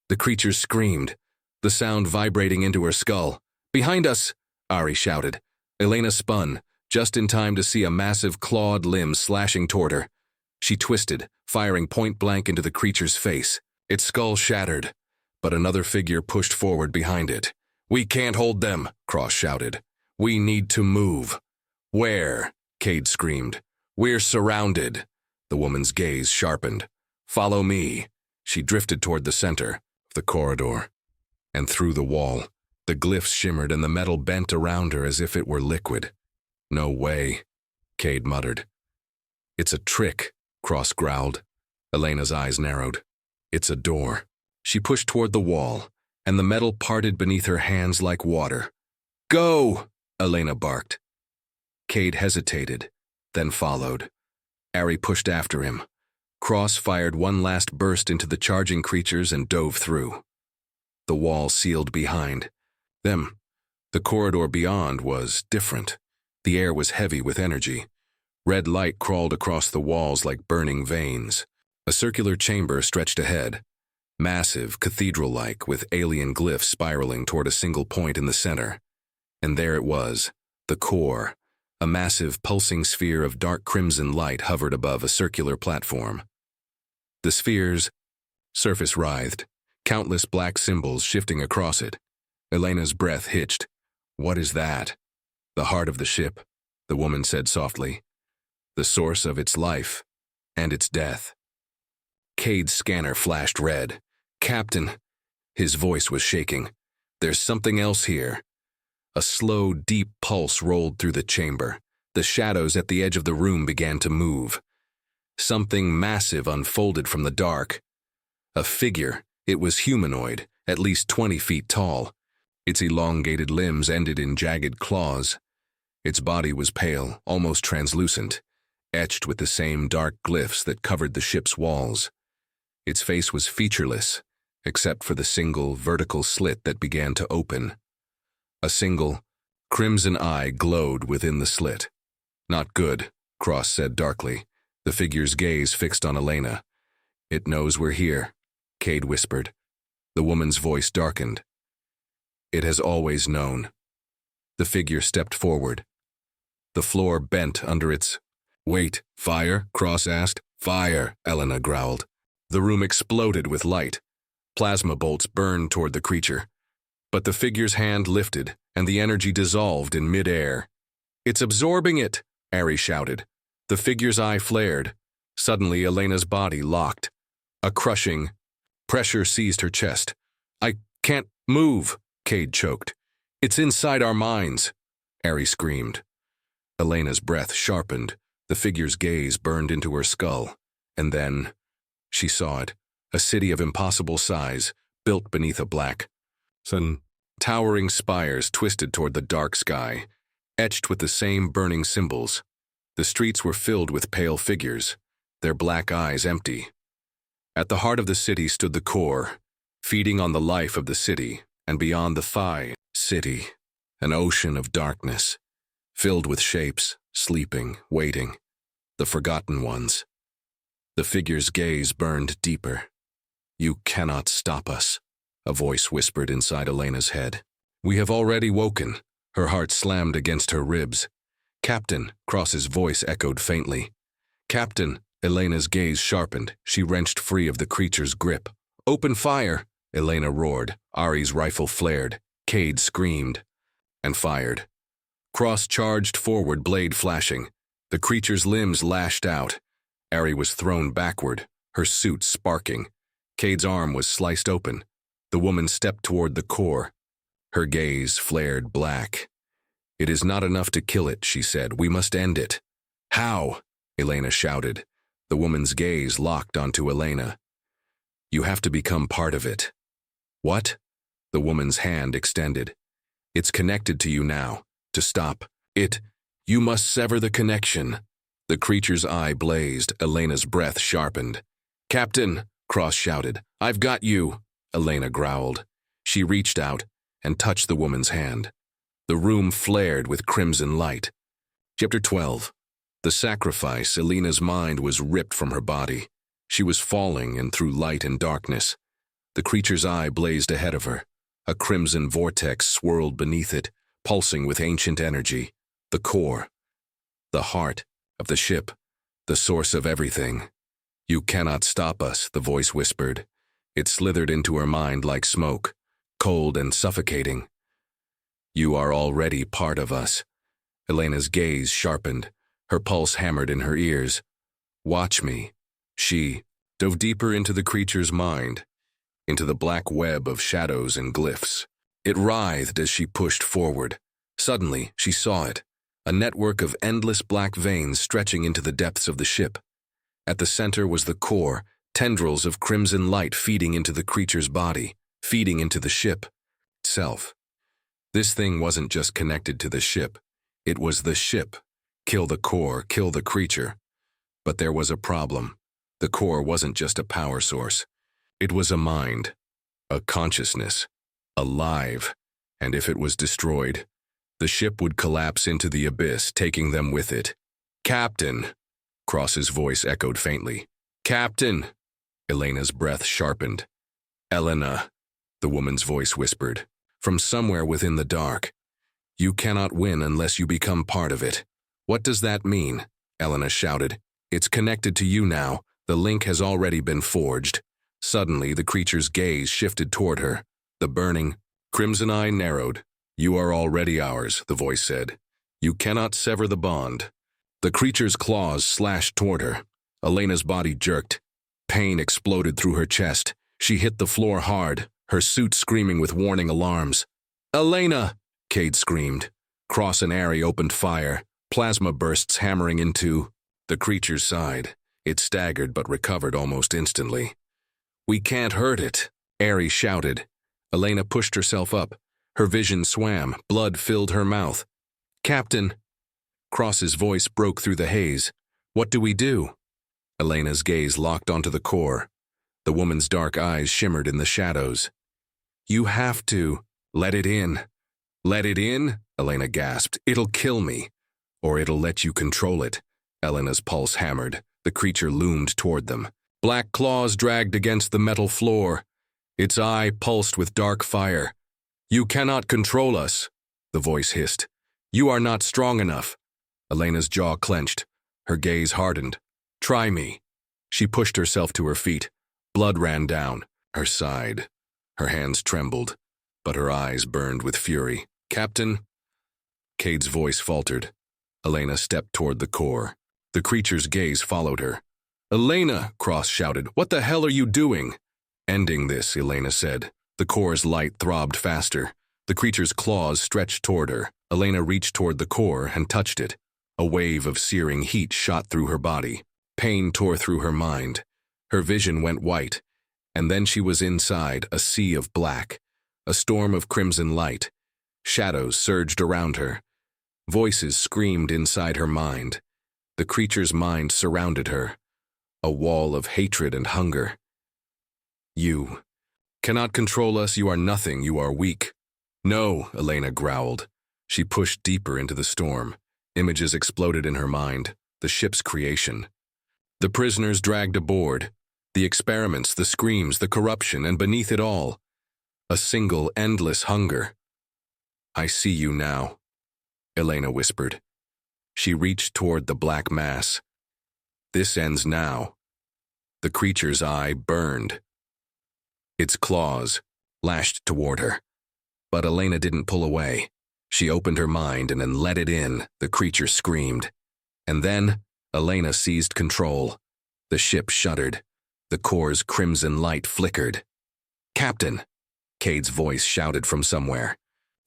The creatures screamed, the sound vibrating into her skull. "Behind us!" Ari shouted. Elena spun, just in time to see a massive clawed limb slashing toward her. She twisted, firing point-blank into the creature's face. Its skull shattered, but another figure pushed forward behind it. "We can't hold them," Cross shouted. "We need to move." "Where?" Cade screamed. "We're surrounded." The woman's gaze sharpened. "Follow me." She drifted toward the center of the corridor. And through the wall, the glyphs shimmered and the metal bent around her as if it were liquid. "No way," Cade muttered. "It's a trick," Cross growled. Elena's eyes narrowed. "It's a door." She pushed toward the wall, and the metal parted beneath her hands like water. "Go!" Elena barked. Cade hesitated, then followed. Ari pushed after him. Cross fired one last burst into the charging creatures and dove through. The wall sealed behind them. The corridor beyond was different. The air was heavy with energy. Red light crawled across the walls like burning veins. A circular chamber stretched ahead, massive, cathedral-like, with alien glyphs spiraling toward a single point in the center. And there it was, the core. A massive, pulsing sphere of dark crimson light hovered above a circular platform. The sphere's surface writhed, countless black symbols shifting across it. Elena's breath hitched. "What is that?" "The heart of the ship," the woman said softly. "The source of its life and its death." Cade's scanner flashed red. "Captain," his voice was shaking. "There's something else here." A slow, deep pulse rolled through the chamber. The shadows at the edge of the room began to move. Something massive unfolded from the dark. A figure. It was humanoid, at least 20 feet tall. Its elongated limbs ended in jagged claws. Its body was pale, almost translucent, etched with the same dark glyphs that covered the ship's walls. Its face was featureless, except for the single vertical slit that began to open. A single, crimson eye glowed within the slit. "Not good," Cross said darkly, the figure's gaze fixed on Elena. "It knows we're here," Cade whispered. The woman's voice darkened. "It has always known." The figure stepped forward. The floor bent under its... "Wait, fire?" Cross asked. "Fire," Elena growled. The room exploded with light. Plasma bolts burned toward the creature. But the figure's hand lifted, and the energy dissolved in mid-air. "It's absorbing it," Ari shouted. The figure's eye flared. Suddenly, Elena's body locked. A crushing pressure seized her chest. "I can't move," Cade choked. "It's inside our minds," Ari screamed. Elena's breath sharpened. The figure's gaze burned into her skull. And then, she saw it, a city of impossible size, built beneath a black sun. Towering spires twisted toward the dark sky, etched with the same burning symbols. The streets were filled with pale figures, their black eyes empty. At the heart of the city stood the core, feeding on the life of the city, and beyond the city, an ocean of darkness, filled with shapes, sleeping, waiting, the forgotten ones. The figure's gaze burned deeper. "You cannot stop us," a voice whispered inside Elena's head. "We have already woken." Her heart slammed against her ribs. "Captain," Cross's voice echoed faintly. "Captain," Elena's gaze sharpened. She wrenched free of the creature's grip. "Open fire!" Elena roared. Ari's rifle flared. Cade screamed and fired. Cross charged forward, blade flashing. The creature's limbs lashed out. Ari was thrown backward, her suit sparking. Cade's arm was sliced open. The woman stepped toward the core. Her gaze flared black. "It is not enough to kill it," she said. "We must end it." "How?" Elena shouted. The woman's gaze locked onto Elena. You have to become part of it. What? The woman's hand extended. It's connected to you now. To stop it, you must sever the connection. The creature's eye blazed. Elena's breath sharpened. Captain, Cross shouted. I've got you. Elena growled. She reached out and touched the woman's hand. The room flared with crimson light. Chapter 12. The sacrifice. Elena's mind was ripped from her body. She was falling and through light and darkness. The creature's eye blazed ahead of her. A crimson vortex swirled beneath it, pulsing with ancient energy. The core, the heart of the ship, the source of everything. You cannot stop us, the voice whispered. It slithered into her mind like smoke, cold and suffocating. You are already part of us. Elena's gaze sharpened. Her pulse hammered in her ears. Watch me. She dove deeper into the creature's mind, into the black web of shadows and glyphs. It writhed as she pushed forward. Suddenly, she saw it, a network of endless black veins stretching into the depths of the ship. At the center was the core, tendrils of crimson light feeding into the creature's body, feeding into the ship itself. This thing wasn't just connected to the ship. It was the ship. Kill the core, kill the creature. But there was a problem. The core wasn't just a power source. It was a mind, a consciousness, alive, and if it was destroyed, the ship would collapse into the abyss, taking them with it. Captain, Cross's voice echoed faintly. Captain! Elena's breath sharpened. Elena, the woman's voice whispered, from somewhere within the dark. You cannot win unless you become part of it. What does that mean? Elena shouted. It's connected to you now. The link has already been forged. Suddenly, the creature's gaze shifted toward her. The burning, crimson eye narrowed. You are already ours, the voice said. You cannot sever the bond. The creature's claws slashed toward her. Elena's body jerked. Pain exploded through her chest. She hit the floor hard, her suit screaming with warning alarms. Elena! Cade screamed. Cross and Ari opened fire, plasma bursts hammering into the creature's side. It staggered but recovered almost instantly. We can't hurt it, Ari shouted. Elena pushed herself up. Her vision swam, blood filled her mouth. Captain! Cross's voice broke through the haze. What do we do? Elena's gaze locked onto the core. The woman's dark eyes shimmered in the shadows. You have to let it in. Let it in? Elena gasped. It'll kill me. Or it'll let you control it. Elena's pulse hammered. The creature loomed toward them. Black claws dragged against the metal floor. Its eye pulsed with dark fire. You cannot control us, the voice hissed. You are not strong enough. Elena's jaw clenched. Her gaze hardened. Try me. She pushed herself to her feet. Blood ran down her side. Her hands trembled, but her eyes burned with fury. Captain? Cade's voice faltered. Elena stepped toward the core. The creature's gaze followed her. Elena, Cross shouted. What the hell are you doing? Ending this, Elena said. The core's light throbbed faster. The creature's claws stretched toward her. Elena reached toward the core and touched it. A wave of searing heat shot through her body. Pain tore through her mind. Her vision went white, and then she was inside a sea of black, a storm of crimson light. Shadows surged around her. Voices screamed inside her mind. The creature's mind surrounded her, a wall of hatred and hunger. You cannot control us. You are nothing. You are weak. No, Elena growled. She pushed deeper into the storm. Images exploded in her mind, the ship's creation. The prisoners dragged aboard, the experiments, the screams, the corruption, and beneath it all, a single, endless hunger. I see you now, Elena whispered. She reached toward the black mass. This ends now. The creature's eye burned. Its claws lashed toward her. But Elena didn't pull away. She opened her mind and then let it in, the creature screamed. And then, Elena seized control. The ship shuddered. The core's crimson light flickered. Captain! Cade's voice shouted from somewhere.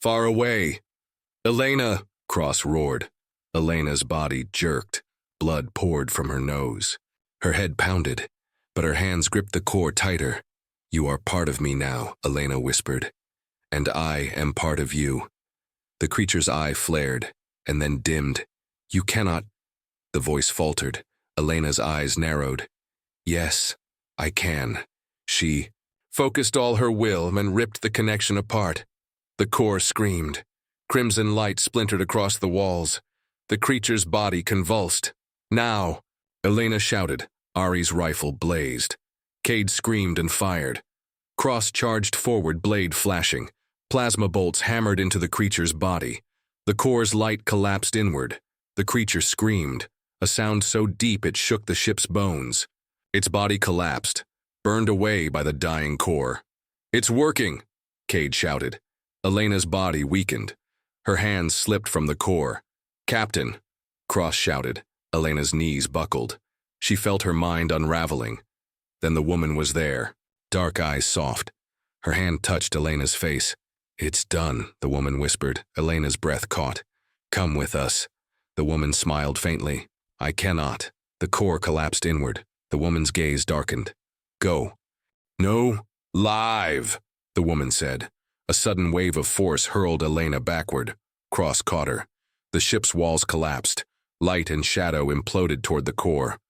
Far away! Elena! Cross roared. Elena's body jerked. Blood poured from her nose. Her head pounded, but her hands gripped the core tighter. "You are part of me now," Elena whispered. "And I am part of you." The creature's eye flared, and then dimmed. "You cannot—" The voice faltered. Elena's eyes narrowed. "Yes, I can." She focused all her will and ripped the connection apart. The core screamed. Crimson light splintered across the walls. The creature's body convulsed. "Now!" Elena shouted. Ari's rifle blazed. Cade screamed and fired. Cross charged forward, blade flashing. Plasma bolts hammered into the creature's body. The core's light collapsed inward. The creature screamed, a sound so deep it shook the ship's bones. Its body collapsed, burned away by the dying core. "It's working!" Cade shouted. Elena's body weakened. Her hands slipped from the core. "Captain!" Cross shouted. Elena's knees buckled. She felt her mind unraveling. Then the woman was there, dark eyes soft. Her hand touched Elena's face. "It's done," the woman whispered. Elena's breath caught. "Come with us." The woman smiled faintly. "I cannot." The core collapsed inward. The woman's gaze darkened. "Go." "No, live," the woman said. A sudden wave of force hurled Elena backward. Cross caught her. The ship's walls collapsed. Light and shadow imploded toward the core.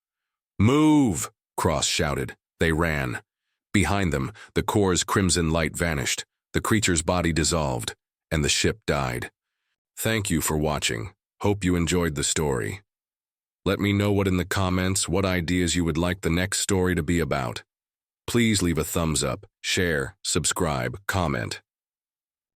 "Move!" Cross shouted. They ran. Behind them, the core's crimson light vanished. The creature's body dissolved, and the ship died. Thank you for watching. Hope you enjoyed the story. Let me know in the comments what ideas you would like the next story to be about. Please leave a thumbs up, share, subscribe, comment.